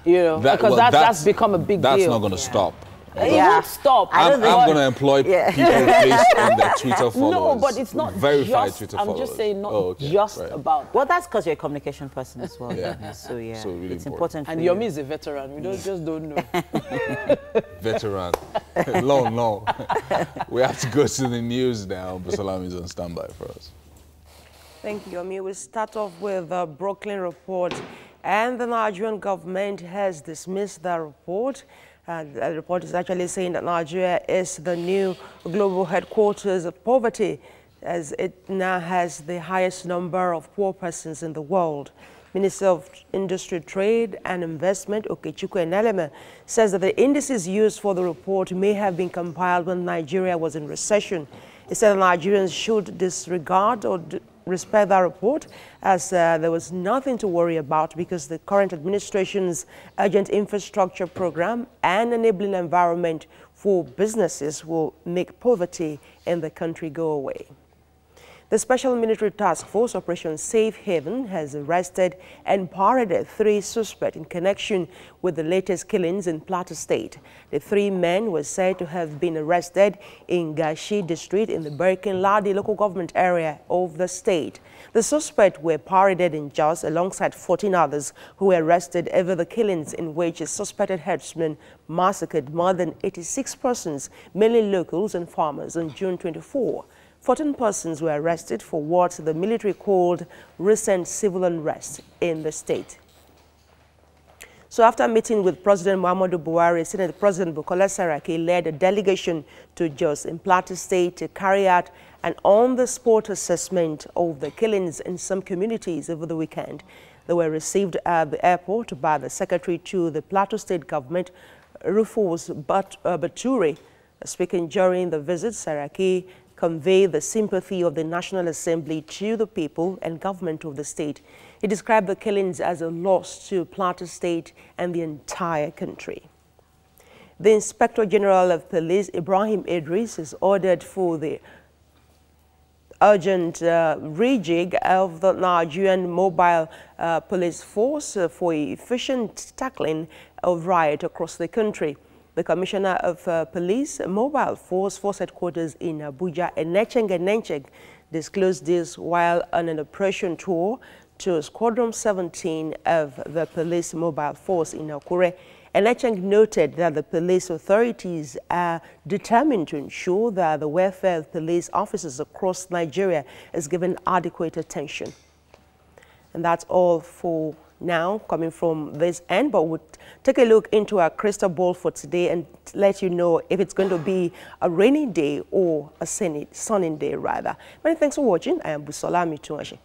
You know, because that's become a big deal. That's not going to stop. It won't stop. I'm going to employ people based on their Twitter followers. No, but it's not verified just, Twitter I'm followers. just saying not just about. Well, that's because you're a communication person as well. Yeah. So yeah, So really it's important. And for you. Yomi is a veteran. We just don't know. Veteran. Long. We have to go to the news now. Busalami is on standby for us. Thank you, Yomi. We'll start off with the Brooklyn report. And the Nigerian government has dismissed the report. The report is actually saying that Nigeria is the new global headquarters of poverty, as it now has the highest number of poor persons in the world. Minister of Industry, Trade and Investment, Okechukwu Eneleme, says that the indices used for the report may have been compiled when Nigeria was in recession. He said Nigerians should disregard or respect that report, as there was nothing to worry about because the current administration's urgent infrastructure program and enabling environment for businesses will make poverty in the country go away. The Special Military Task Force Operation Safe Haven has arrested and paraded 3 suspects in connection with the latest killings in Plateau State. The 3 men were said to have been arrested in Gashi district in the Barikin-Ladi local government area of the state. The suspects were paraded in Jos alongside 14 others who were arrested over the killings in which a suspected herdsman massacred more than 86 persons, mainly locals and farmers, on June 24. 14 persons were arrested for what the military called recent civil unrest in the state. So after meeting with President Muhammadu Buhari, Senate President Bukola Saraki led a delegation to Jos in Plateau State to carry out an on-the-spot assessment of the killings in some communities over the weekend. They were received at the airport by the Secretary to the Plateau State Government, Rufus Bature. Speaking during the visit, Saraki conveyed the sympathy of the National Assembly to the people and government of the state. He described the killings as a loss to Plateau State and the entire country. The Inspector General of Police, Ibrahim Idris, is ordered for the urgent rejig of the Nigerian Mobile Police Force for efficient tackling of riot across the country. The Commissioner of Police Mobile Force Headquarters in Abuja, Enecheng, disclosed this while on an operation tour to Squadron 17 of the Police Mobile Force in Akure. Enecheng noted that the police authorities are determined to ensure that the welfare of police officers across Nigeria is given adequate attention. And that's all for now, coming from this end, but we'll take a look into our crystal ball for today and let you know if it's going to be a rainy day or a sunny day, rather. Many thanks for watching. I am Busola Mituashi.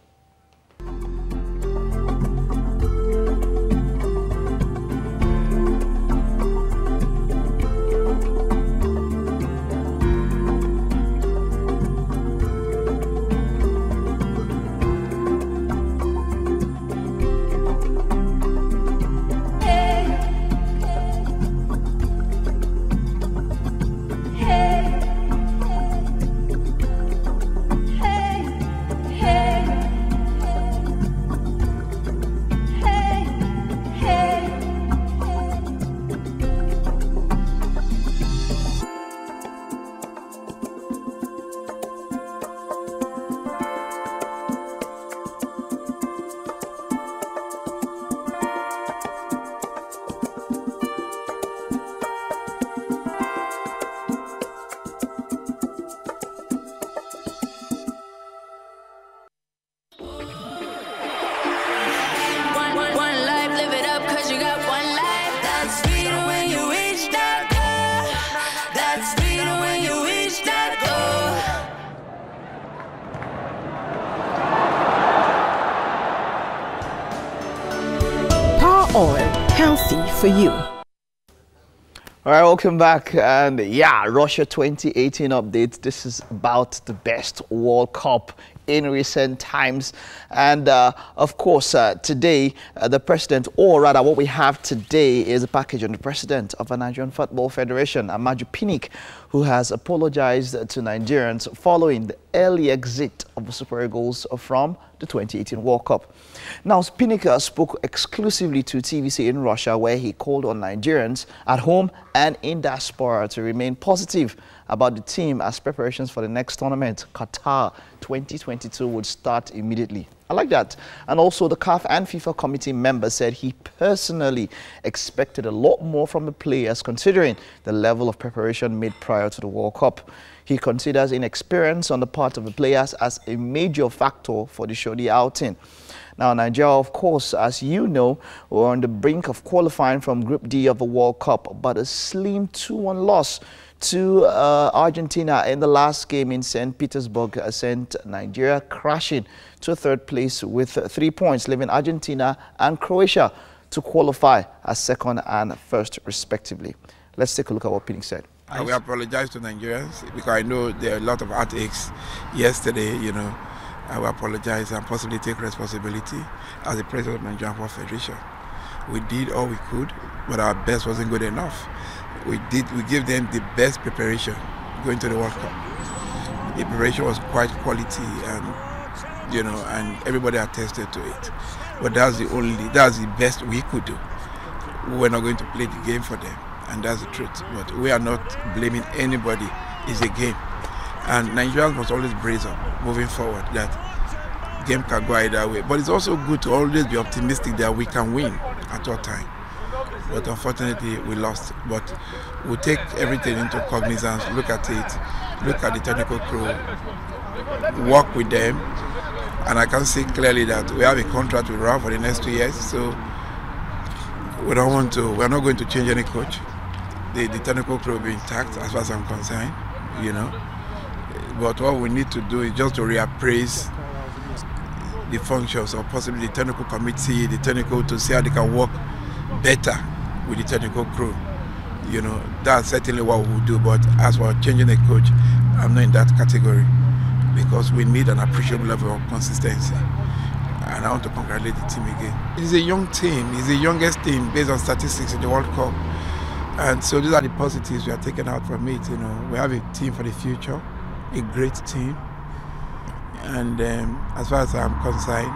Oil, healthy for you. All right, welcome back. And yeah, Russia 2018 update. This is about the best World Cup in recent times. And of course, today, the president, or rather what we have today is a package on the president of the Nigerian Football Federation, Amaju Pinnick, who has apologized to Nigerians following the early exit of the Super Eagles from the 2018 World Cup. Now, Pinnick spoke exclusively to TVC in Russia, where he called on Nigerians at home and in diaspora to remain positive about the team as preparations for the next tournament, Qatar 2022, would start immediately. I like that. And also the CAF and FIFA committee member said he personally expected a lot more from the players considering the level of preparation made prior to the World Cup. He considers inexperience on the part of the players as a major factor for the shoddy outing. Now, Nigeria, of course, as you know, were on the brink of qualifying from Group D of the World Cup, but a slim 2-1 loss to Argentina in the last game in St. Petersburg sent Nigeria crashing to third place with 3 points, leaving Argentina and Croatia to qualify as second and first, respectively. Let's take a look at what Pinnick said. I will apologize to Nigerians because I know there are a lot of heartaches yesterday, you know. I will apologize and possibly take responsibility as the president of the Nigerian Football Federation. We did all we could, but our best wasn't good enough. We gave them the best preparation going to the World Cup. The preparation was quite quality, and you know, and everybody attested to it. But that's the best we could do. We were not going to play the game for them, and that's the truth. But we are not blaming anybody. It's a game. And Nigerians must always brace up moving forward that game can go either way. But it's also good to always be optimistic that we can win at all time. But unfortunately, we lost. But we'll take everything into cognizance, look at it, look at the technical crew, work with them. And I can see clearly that we have a contract with RAF for the next 2 years. So we're not going to change any coach. The technical crew will be intact as far as I'm concerned, you know. But what we need to do is just to reappraise the functions or possibly the technical committee, the technical, to see how they can work better with the technical crew. You know, that's certainly what we will do. But as for changing a coach, I'm not in that category because we need an appreciable level of consistency. And I want to congratulate the team again. It's a young team. It's the youngest team based on statistics in the World Cup. And so these are the positives we are taking out from it. You know, we have a team for the future, a great team. And as far as I'm concerned,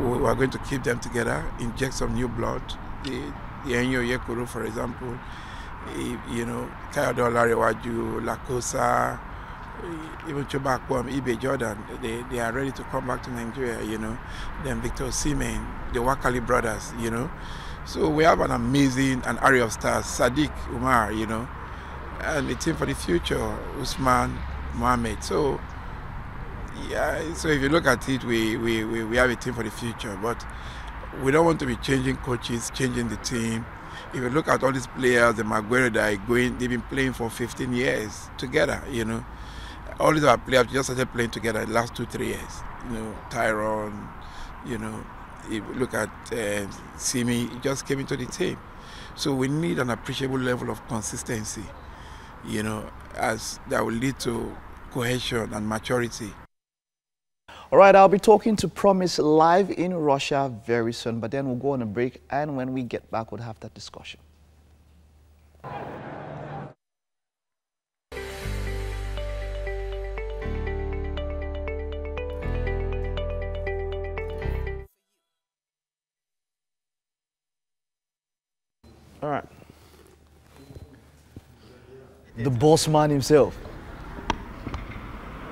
we are going to keep them together, inject some new blood. The Enyo Yekuru, for example, you know, Kayode Olarewaju, Lakosa, even Chubakwam, Ibe Jordan, they are ready to come back to Nigeria, you know. Then Victor Osimhen, the Wakali brothers, you know. So we have an amazing array of stars, Sadiq Umar, you know, and the team for the future, Usman Mohammed. So, yeah, so if you look at it, we have a team for the future, but we don't want to be changing coaches, changing the team. If you look at all these players, the Maguire that are going, they've been playing for 15 years together, you know. All these are players just started playing together the last 2-3 years. You know, Tyrone, you know, if you look at Simi, he just came into the team. So we need an appreciable level of consistency, you know, as that will lead to cohesion and maturity. All right, I'll be talking to Promise live in Russia very soon, but then we'll go on a break, and when we get back, we'll have that discussion. All right. The boss man himself.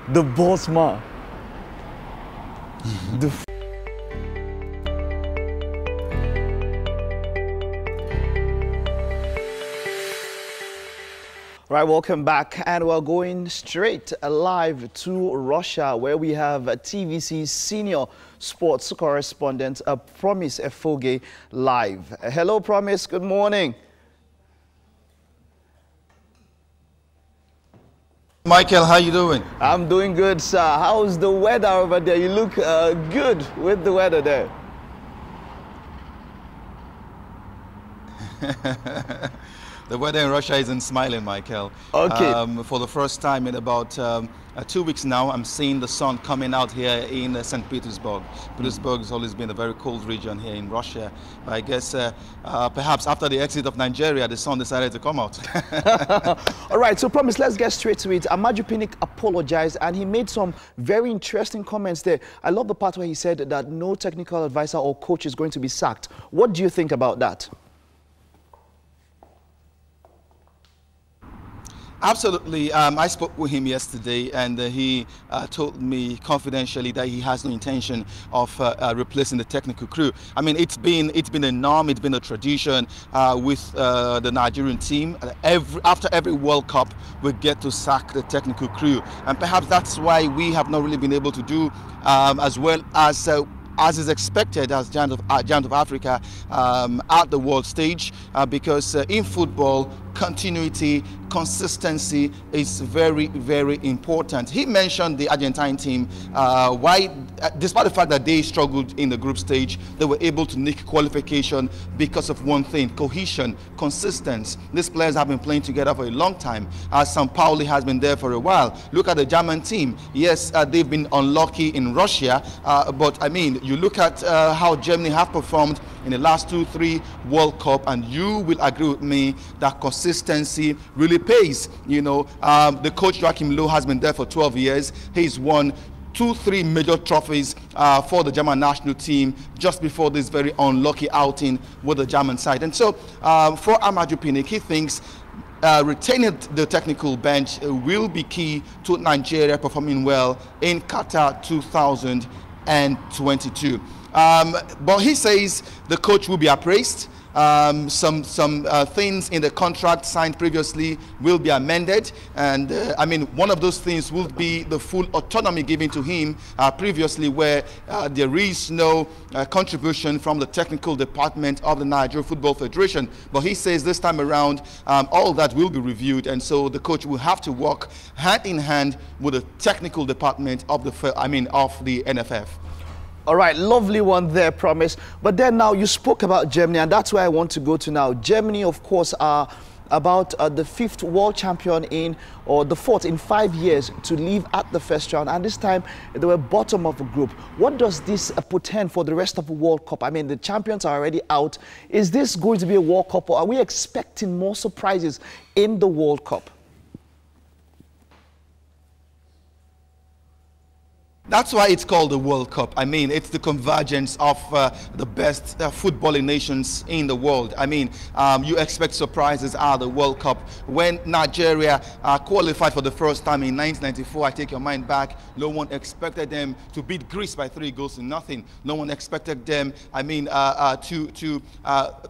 The boss man. Right, welcome back, and we're going straight live to Russia, where we have TVC's senior sports correspondent, Promise Efoge, live. Hello, Promise. Good morning. Michael, how you doing? I'm doing good, sir. How's the weather over there? You look good with the weather there. The weather in Russia isn't smiling, Michael. Okay. For the first time in about 2 weeks now, I'm seeing the sun coming out here in St. Petersburg. Petersburg has always been a very cold region here in Russia. But I guess perhaps after the exit of Nigeria, the sun decided to come out. All right, so Promise, let's get straight to it. Amaju Pinnick apologized, and he made some very interesting comments there. I love the part where he said that no technical advisor or coach is going to be sacked. What do you think about that? Absolutely. I spoke with him yesterday, and he told me confidentially that he has no intention of replacing the technical crew. I mean, it's been a norm, it's been a tradition with the Nigerian team. After every World Cup, we get to sack the technical crew, and perhaps that's why we have not really been able to do as well as is expected as Giant of Africa at the world stage, because in football, continuity, consistency is very, very important. He mentioned the Argentine team, despite the fact that they struggled in the group stage, they were able to nick qualification because of one thing: cohesion, consistency. These players have been playing together for a long time. Sampaoli has been there for a while. Look at the German team. Yes, they've been unlucky in Russia, but I mean, you look at how Germany have performed in the last 2-3 World Cup, and you will agree with me that consistency really pays. You know, the coach Joachim Löw has been there for 12 years. He's won 2-3 major trophies for the German national team just before this very unlucky outing with the German side. And so for Amaju Pinnick, he thinks retaining the technical bench will be key to Nigeria performing well in Qatar 2022. But he says the coach will be appraised. Some things in the contract signed previously will be amended, and I mean, one of those things will be the full autonomy given to him previously, where there is no contribution from the technical department of the Nigeria Football Federation. But he says this time around, all that will be reviewed, and so the coach will have to work hand in hand with the technical department of the NFF. All right, lovely one there, Promise. But then now you spoke about Germany, and that's where I want to go to now. Germany, of course, are about the 5th world champion or the 4th in 5 years to leave at the first round. And this time, they were bottom of the group. What does this portend for the rest of the World Cup? I mean, the champions are already out. Is this going to be a World Cup, or are we expecting more surprises in the World Cup? That's why it's called the World Cup. I mean, it's the convergence of the best footballing nations in the world. I mean, you expect surprises out of the World Cup. When Nigeria qualified for the first time in 1994, I take your mind back, no one expected them to beat Greece by 3-0. No one expected them, I mean, to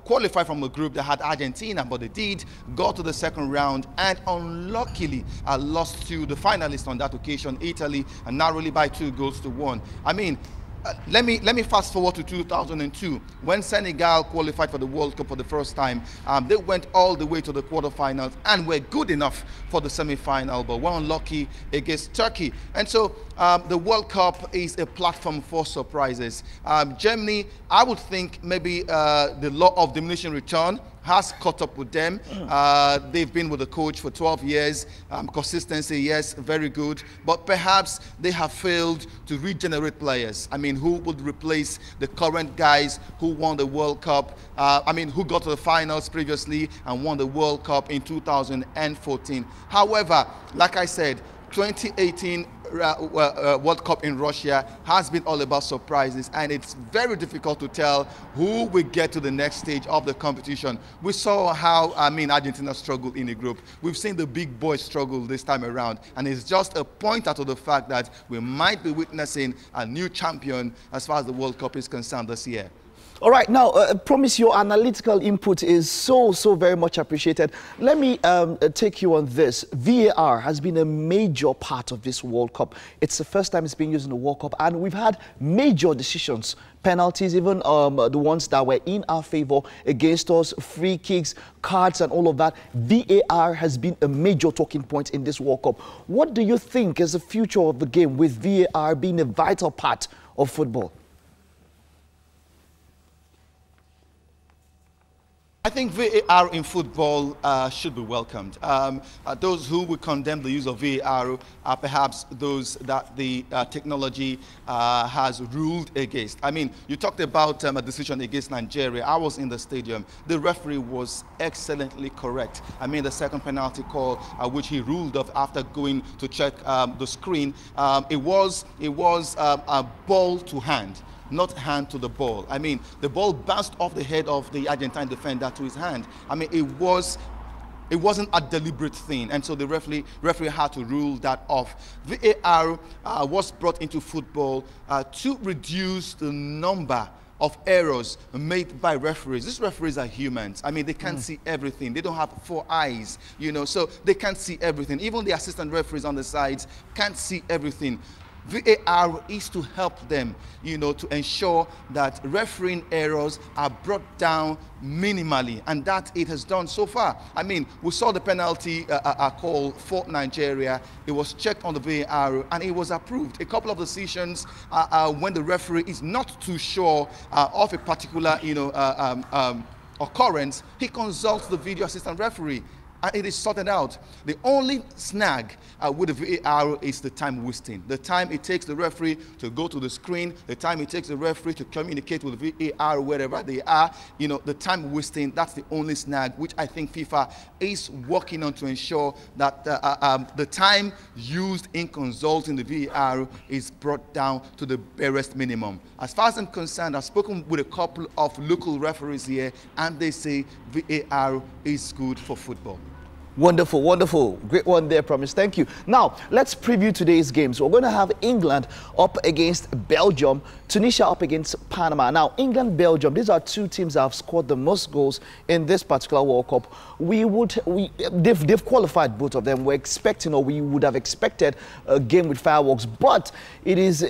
qualify from a group that had Argentina, but they did, got to the second round, and unluckily lost to the finalists on that occasion, Italy, and narrowly by 2-1. I mean, let me fast forward to 2002 when Senegal qualified for the World Cup for the first time. They went all the way to the quarterfinals and were good enough for the semi-final, but were unlucky against Turkey. And so the World Cup is a platform for surprises. Germany, I would think maybe the law of diminishing return has caught up with them. They've been with the coach for 12 years. Consistency, yes, very good. But perhaps they have failed to regenerate players. I mean, who would replace the current guys who won the World Cup? I mean, who got to the finals previously and won the World Cup in 2014. However, like I said, 2018 World Cup in Russia has been all about surprises, and it's very difficult to tell who will get to the next stage of the competition. We saw how, I mean, Argentina struggled in the group. We've seen the big boys struggle this time around, and it's just a pointer to the fact that we might be witnessing a new champion as far as the World Cup is concerned this year. All right, now, Promise, your analytical input is so very much appreciated. Let me take you on this. VAR has been a major part of this World Cup. It's the first time it's been used in the World Cup, and we've had major decisions, penalties, even the ones that were in our favor, against us, free kicks, cards, and all of that. VAR has been a major talking point in this World Cup. What do you think is the future of the game with VAR being a vital part of football? I think VAR in football should be welcomed. Those who would condemn the use of VAR are perhaps those that the technology has ruled against. I mean, you talked about a decision against Nigeria. I was in the stadium. The referee was excellently correct. I mean, the second penalty call, which he ruled of after going to check the screen, it was a ball to hand, not hand to the ball. I mean, the ball bounced off the head of the Argentine defender to his hand. I mean, it wasn't a deliberate thing, and so the referee had to rule that off. VAR was brought into football to reduce the number of errors made by referees. These referees are humans. I mean, they can't see everything. They don't have 4 eyes, you know, so they can't see everything. Even the assistant referees on the sides can't see everything. VAR is to help them, you know, to ensure that refereeing errors are brought down minimally, and that it has done so far. I mean, we saw the penalty call for Nigeria. It was checked on the VAR and it was approved. A couple of decisions when the referee is not too sure of a particular, you know, occurrence, he consults the video assistant referee. And it is sorted out. The only snag with the VAR is the time wasting. The time it takes the referee to go to the screen, the time it takes the referee to communicate with the VAR wherever they are, you know, the time wasting, that's the only snag, which I think FIFA is working on to ensure that the time used in consulting the VAR is brought down to the barest minimum. As far as I'm concerned, I've spoken with a couple of local referees here, and they say VAR is good for football. Wonderful, wonderful. Great one there, Promise. Thank you. Now, let's preview today's games. We're going to have England up against Belgium, Tunisia up against Panama. Now, England, Belgium, these are two teams that have scored the most goals in this particular World Cup. They've qualified, both of them. We're expecting, or we would have expected, a game with fireworks. But it is,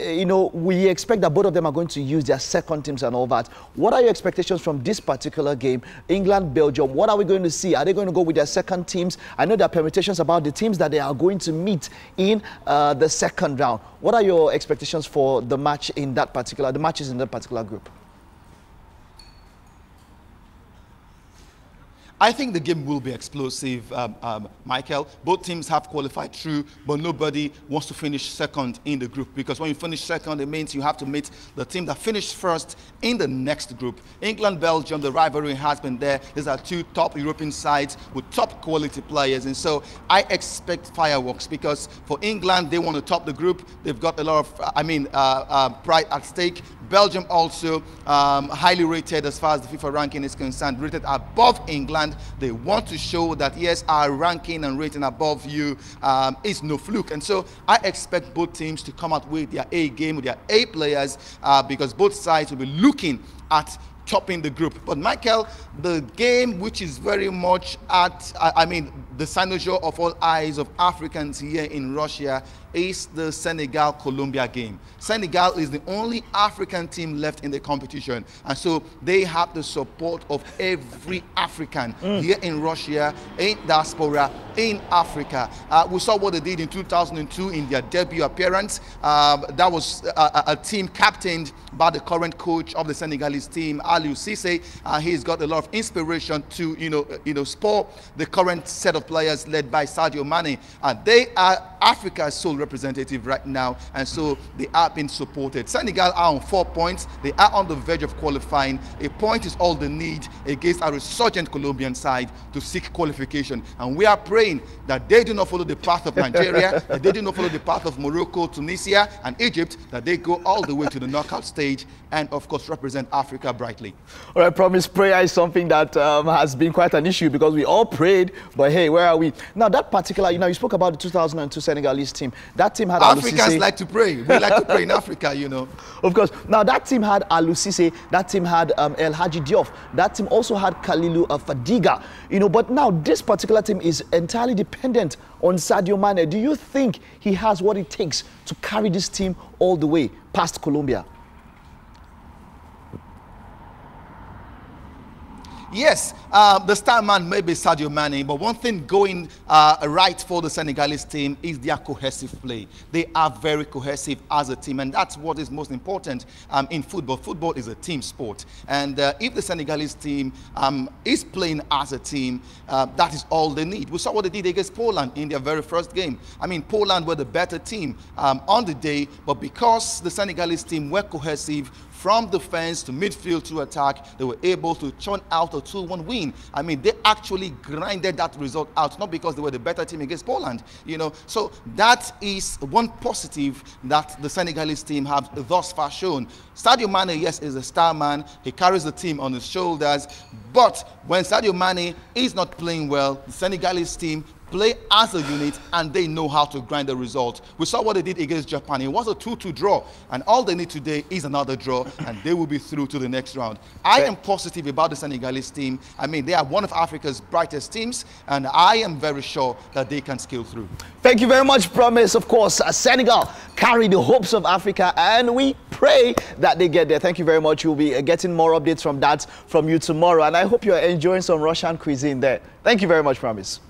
we expect that both of them are going to use their second teams and all that. What are your expectations from this particular game? England, Belgium, what are we going to see? Are they going to go with their second teams? I know there are permutations about the teams that they are going to meet in the second round. What are your expectations for the matches in that particular group? I think the game will be explosive, Michael. Both teams have qualified through, but nobody wants to finish second in the group, because when you finish second, it means you have to meet the team that finished first in the next group. England, Belgium, the rivalry has been there. These are two top European sides with top quality players, and so I expect fireworks, because for England, they want to top the group. They've got a lot of, pride at stake. Belgium also highly rated as far as the FIFA ranking is concerned, rated above England. They want to show that, yes, our ranking and rating above you is no fluke. And so I expect both teams to come out with their A game, with their A players, because both sides will be looking at topping the group. But Michael, the game which is very much at, the cynosure of all eyes of Africans here in Russia is the Senegal-Colombia game. Senegal is the only African team left in the competition, and so they have the support of every African here in Russia, in diaspora, in Africa. We saw what they did in 2002 in their debut appearance. That was a team captained by the current coach of the Senegalese team, Aliou Cissé. He's got a lot of inspiration to spur the current set of players led by Sadio Mane. They are Africa's sole representative right now, and so they are being supported. Senegal are on 4 points. They are on the verge of qualifying. A point is all they need against a resurgent Colombian side to seek qualification, and we are praying that they do not follow the path of Nigeria, that they do not follow the path of Morocco, Tunisia and Egypt, that they go all the way to the knockout stage and of course represent Africa brightly. All right, Promise, prayer is something that has been quite an issue, because we all prayed, but hey, where are we? Now that particular, you spoke about the 2002 Senegalese team. That team had Africans like to pray. We like to pray in Africa, Of course. Now that team had Aliou Cissé, that team had El Hadji Diouf, that team also had Kalilou Fadiga, but now this particular team is entirely dependent on Sadio Mane. Do you think he has what it takes to carry this team all the way past Colombia? Yes, the star man may be Sadio Mane, but one thing going right for the Senegalese team is their cohesive play. They are very cohesive as a team, and that's what is most important in football. Football is a team sport, and if the Senegalese team is playing as a team, that is all they need. We saw what they did against Poland in their very first game. Poland were the better team on the day, but because the Senegalese team were cohesive, from defense to midfield to attack, they were able to churn out a 2-1 win. They actually grinded that result out, not because they were the better team against Poland, So that is one positive that the Senegalese team have thus far shown. Sadio Mane, yes, is a star man. He carries the team on his shoulders. But when Sadio Mane is not playing well, the Senegalese team play as a unit, and they know how to grind the result. We saw what they did against Japan. It was a 2-2 draw, and all they need today is another draw, and they will be through to the next round. I am positive about the Senegalese team. They are one of Africa's brightest teams, and I am very sure that they can scale through. Thank you very much, Promise. Of course, Senegal carry the hopes of Africa, and we pray that they get there. Thank you very much. We'll be getting more updates from that from you tomorrow, and I hope you're enjoying some Russian cuisine there. Thank you very much, Promise.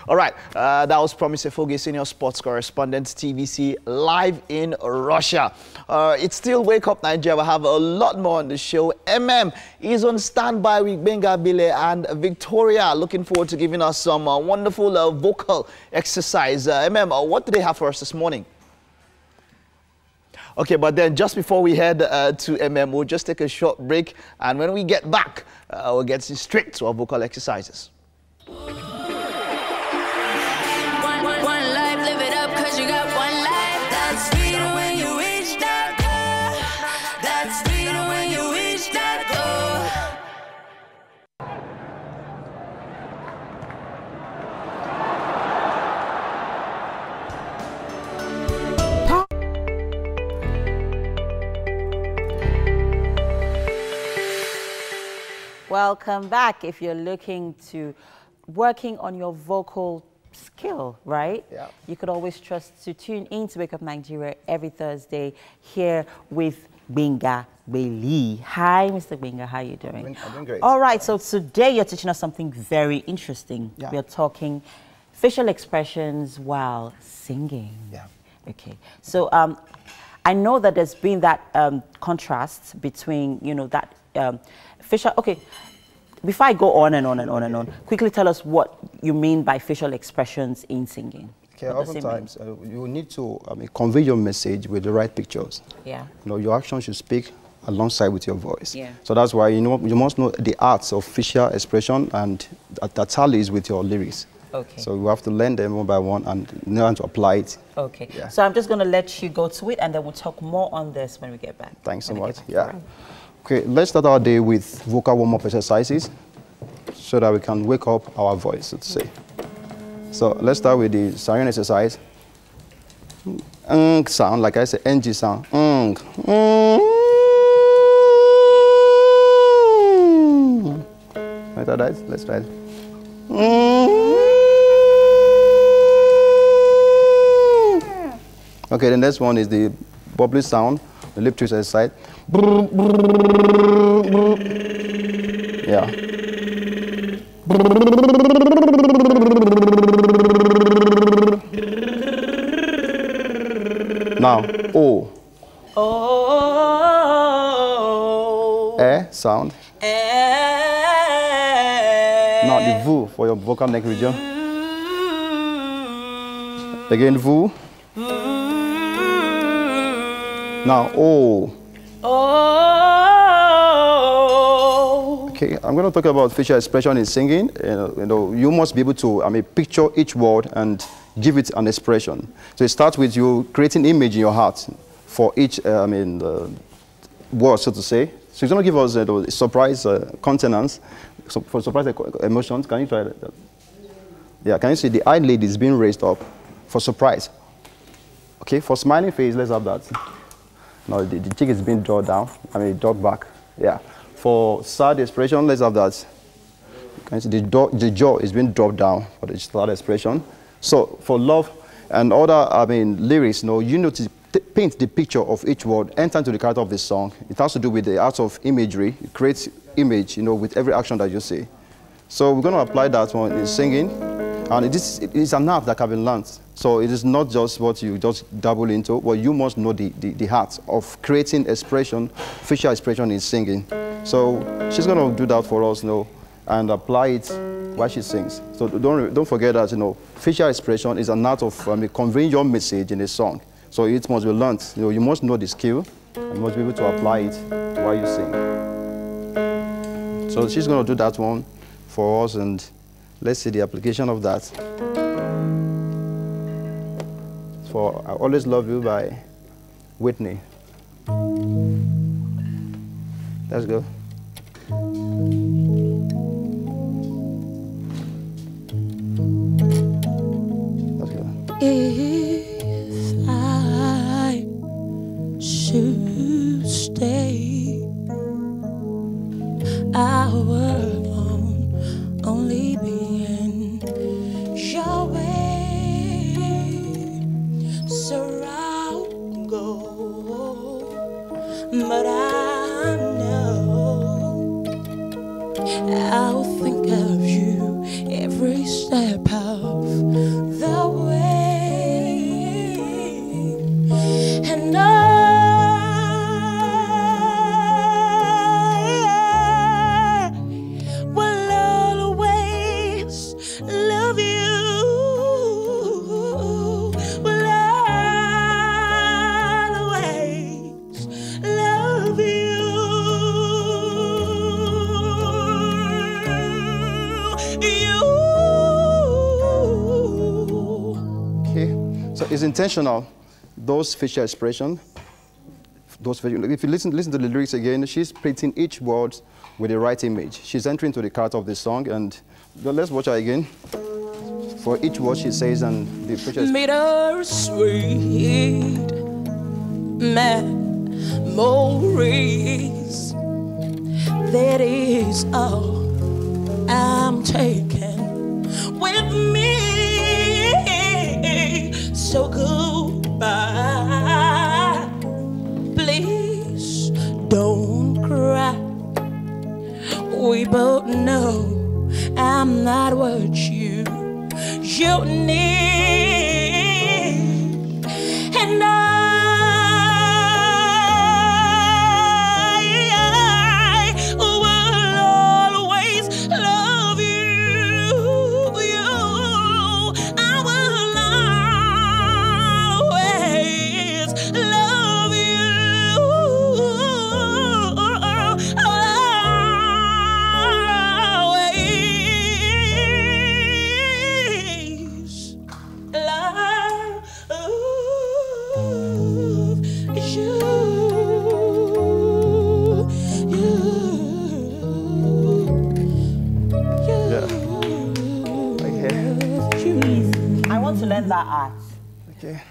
All right, that was Promise Efoge, senior sports correspondent, TVC, live in Russia. It's still Wake Up Nigeria. We have a lot more on the show. is on standby with Benga Bile and Victoria. Looking forward to giving us some wonderful vocal exercise. What do they have for us this morning? Okay, but then just before we head to we'll just take a short break. And when we get back, we'll get straight to our vocal exercises. Welcome back. If you're looking to working on your vocal skill, right? Yeah. You could always trust to tune in to Wake Up Nigeria every Thursday here with Gbenga Gbeli. Hi, Mr. Gbenga, how are you doing? I'm doing great. All right, so today you're teaching us something very interesting. Yeah. We're talking facial expressions while singing. Yeah. Okay, so I know that there's been that contrast between, you know, that facial, okay, before I go on and on and on and on, quickly tell us what you mean by facial expressions in singing. Okay, oftentimes you need to convey your message with the right pictures. Yeah. You know, your actions should speak alongside with your voice. Yeah. So that's why you must know the arts of facial expression, and that tallies with your lyrics. Okay. So you have to learn them one by one and know how to apply it. Okay. Yeah. So I'm just going to let you go to it, and then we'll talk more on this when we get back. Thanks so When we much. get back. Yeah. All right. Okay, let's start our day with vocal warm-up exercises so that we can wake up our voice, so to say. So let's start with the siren exercise. Sound, like I said, NG sound. Let's try it. Okay, the next one is the bubbly sound, the lip twist exercise. Yeah. Now, O. Sound. Now the VU for your vocal neck region. Again, VU. Now, O. Okay, I'm going to talk about facial expression in singing. You must be able to picture each word and give it an expression. So it starts with you creating image in your heart for each word, so to say. So it's going to give us a surprise consonants, for surprise emotions. Can you try that? Yeah, can you see the eyelid is being raised up for surprise? Okay, for smiling face, let's have that. Now the cheek is being drawn down, drawn back. Yeah. For sad expression, let's have that. Can you see the jaw is being dropped down for the sad expression. So for love and other lyrics, you need to paint the picture of each word, enter into the character of the song. It has to do with the art of imagery. It creates image, with every action that you say. So we're going to apply that one in singing, and it is an art that can be learned. So it is not just what you just dabble into, but you must know the art of creating expression, facial expression in singing. So she's going to do that for us, and apply it while she sings. So don't forget that, facial expression is an art of conveying your message in a song. So it must be learned. You must know the skill. You must be able to apply it while you sing. So she's going to do that one for us, and let's see the application of that. For I Always Love You by Whitney. Let's go. Let's go. If I should stay, I would only be in your way. Surround, go, but I know I'll think of you every step of the way, and I will always love you. Will always love Okay, so it's intentional. Those facial expression, if you listen to the lyrics again, she's painting each word with the right image. She's entering to the character of the song, and let's watch her again. For each word she says, and the facial expression. Bittersweet memories that is all I'm taking with me. So goodbye, please don't cry. We both know I'm not what you need, and I will always love you. I will always love you. I want to learn that art. Okay.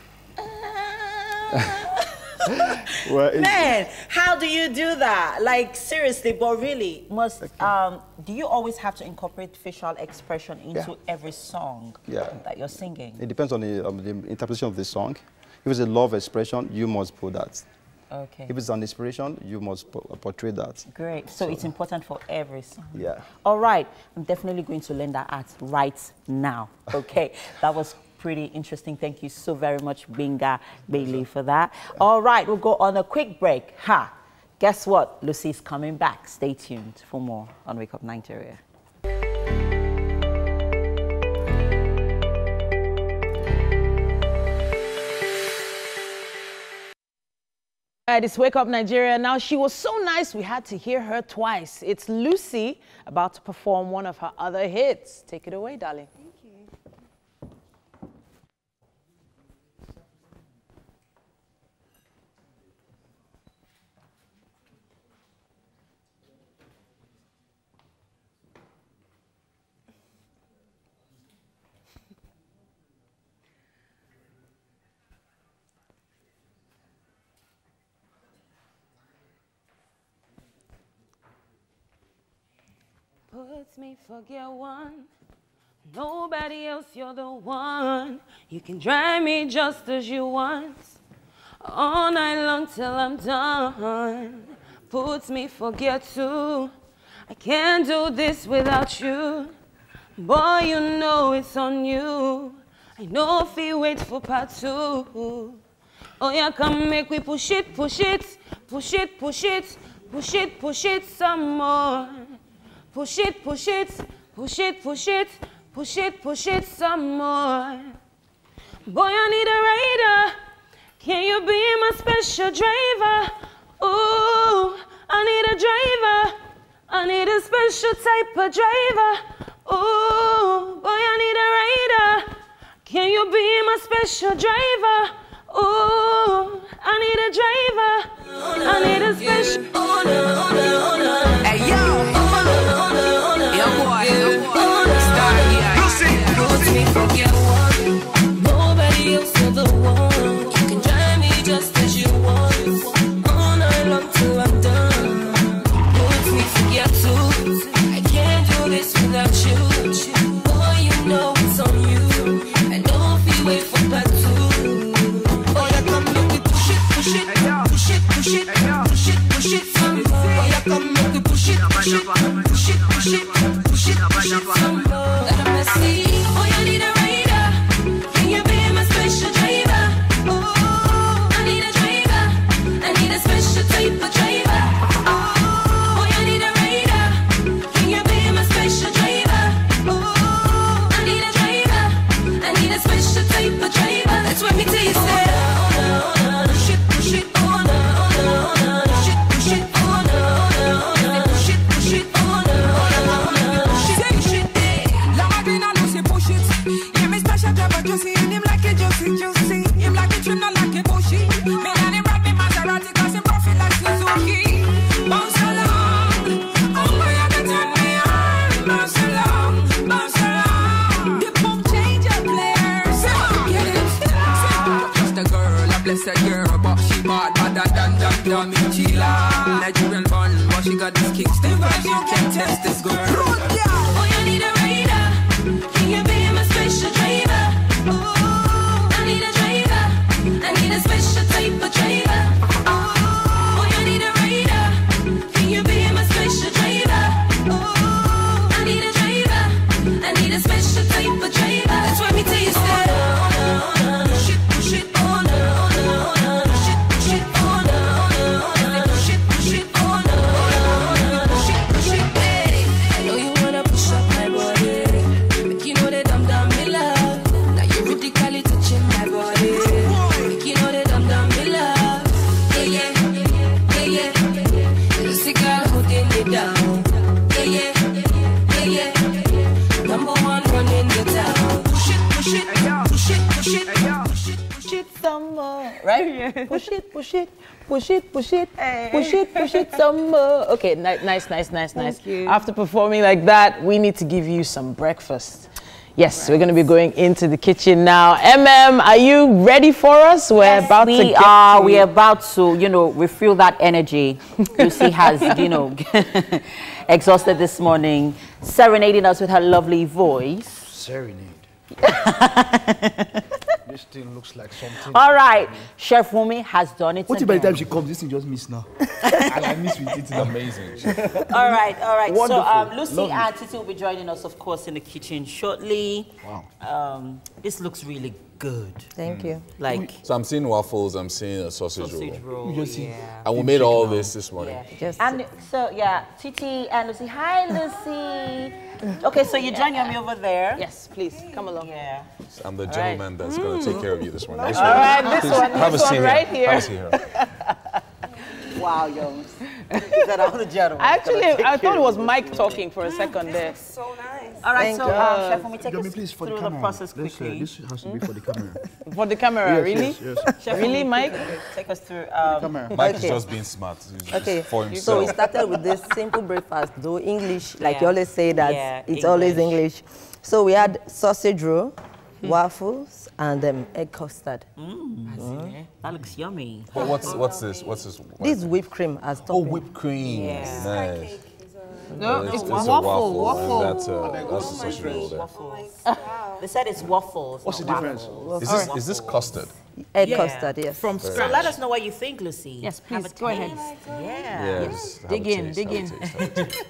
Well, Man, how do you do that? Like, seriously, but really, do you always have to incorporate facial expression into every song that you're singing? It depends on the interpretation of the song. If it's a love expression, you must put that. Okay. If it's an inspiration, you must portray that. Great. So it's important for every song. Yeah. All right. I'm definitely going to learn that art right now. Okay. That was pretty interesting. Thank you so very much, Gbenga Bailey, for that. All right. We'll go on a quick break. Guess what? Lucy's coming back. Stay tuned for more on Wake Up Nigeria. All right, it's Wake Up Nigeria. Now, she was so nice, we had to hear her twice. It's Lucy about to perform one of her other hits. Take it away, darling. Thank you. Puts me forget one. Nobody else, you're the one. You can drive me just as you want. All night long till I'm done. Puts me forget two. I can't do this without you. Boy, you know it's on you. I know if we wait for part two. Oh yeah, come make we push it, push it, push it, push it, push it, push it some more. Push it, push it, push it, push it, push it, push it some more. Boy, I need a rider. Can you be my special driver? Ooh, I need a driver. I need a special type of driver. Ooh, boy, I need a rider. Can you be my special driver? Ooh, I need a driver. I need a special. Hey, yo. Forget one. Nobody else, you're the one. You can drive me just as you want. All night long till I'm done. Puts me forget two. I can't do this without you. Boy, you know it's on you. I know if you wait for part two. Boy, I come make me push it, push it, push it, push it, push it, push it some more. Boy, I come make me push it, push it, push it, push it, push it, push it some more. Let me see. Boy, I need a rider. Can you be my special driver? Oh, I need a driver. I need a special type of driver. Oh, boy, I need a rider. Can you be my special driver? Oh, I need a driver. I need a special type of driver. That's what me tell you, say. Push it, push it, oh no, push it, push it, oh no, push it, push it, oh no, push it, push it. Push it. Yeah, me special driver, juicy, and him like it juicy, juicy. Him like it trim, not like it bushy. Me and him rock me Maserati, cause him profit like Suzuki. Bounce along, oh boy, you can turn me on. Bounce along, bounce along. The pump change your players. Get it started. Just a girl, a blessed girl, but she bad, badder than me chila. Nigerian bun, but she got this kick. Stay right, you can test this girl. Oh, you need a rider. Can you be my special driver? Oh, I need a driver. I need a special type of driver. Oh, you need a rider. Can you be my special driver? Oh, I need a driver. I need a special type of driver. That's why me tell you, say, push it, push it, oh no, oh no, oh no, push it, push it, oh no, oh no, push it, push it, oh no, oh no, push it, push it, baby. I know you wanna push up my body, make you know that I'm down, me love. Now you critically touching my body, make you know that I'm down, me love. Yeah, yeah, yeah, yeah. You see girl holding me down. Yeah, yeah, yeah, yeah. Number one running the town. Push it, push it, push it, push it, push it, push it some more. Right? Push it, push it, push it, push it, push it, push it some more. Okay, nice. After performing like that, we need to give you some breakfast. Yes, we're going to be going into the kitchen now. Are you ready for us? We're about to get to we're about to, refuel that energy. Lucy has, exhausted this morning, serenading us with her lovely voice. Serenade. This thing looks like something. All right, Chef Wumi has done it. What if by the time she comes, this thing just miss now? And I miss with it. Amazing. All right. Wonderful. So Lucy Lovely. and Titi will be joining us, of course, in the kitchen shortly. Wow. This looks really good. Thank you. So I'm seeing waffles, I'm seeing a sausage roll. Yeah. And we made all this morning. Yeah. And so, Titi and Lucy. Hi, Lucy. Okay, so you join me over there. Yes, please, come along. Yeah. I'm the gentleman that's going to take care of you this morning. All right, this one right here. Have a seat here. Wow, Jones. That I'm the gentleman. Actually, I thought it was Mike talking for a second there. So nice. All right, Thank so you. Chef, let me take us through the process quickly. This has to be for the camera. For the camera, really? Yes. Chef, really, Mike? Take us through. Mike is just being smart. Okay, For so himself. we started with this simple breakfast, though English, like you always say that it's always English. So we had sausage roll, waffles, and egg custard. That looks yummy. But what's this? This is whipped cream as topping. Oh, whipped cream. Yeah. Nice. No, it's it's a waffle. That's a sausage roll there. They said it's waffles. What's the difference? Is this custard? Egg custard, yes. From So scratch. let us know what you think, Lucy. Yes, please, Have a go ahead. taste. Yeah. Yeah. just have Dig a in, taste, dig have a in. taste, have a taste.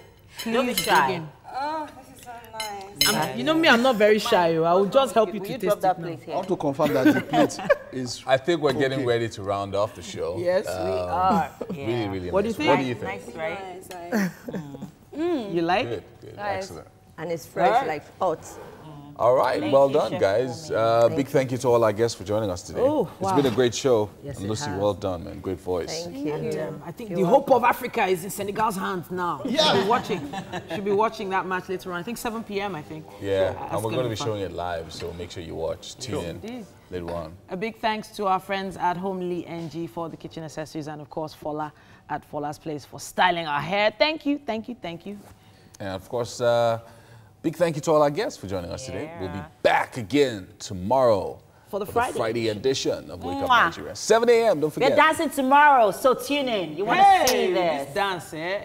Don't be shy. Oh, this is so nice. You know me, I'm not very shy. I will just help you to You taste drop that it plate now. here. I want to confirm that the plate is. I think we're getting ready to round off the show. Yes, we are. Really, really What do you nice. think? What do you think? Nice, right? Nice. You like? Good, excellent. And it's fresh, like hot. All right, Thank well you, done, Chef guys. Wumi. Big thank you to all our guests for joining us today. Oh, It's been a great show. Yes, and it Lucy, has. well done, man. Great voice. Thank you. I think the hope of Africa is in Senegal's hands now. Yeah. Should be watching that match later on. I think 7 p.m. I think. Yeah, That's and we're gonna going to be be fun. showing it live, so make sure you watch. Tune in Indeed. later on. A big thanks to our friends at Homely NG for the kitchen accessories, and of course Fola at Fola's Place for styling our hair. Thank you. And of course, big thank you to all our guests for joining us today. We'll be back again tomorrow For the Friday edition of Wake Up Nigeria. 7 a.m. Don't forget. We're dancing tomorrow, so tune in. You want to see this? This dance, eh?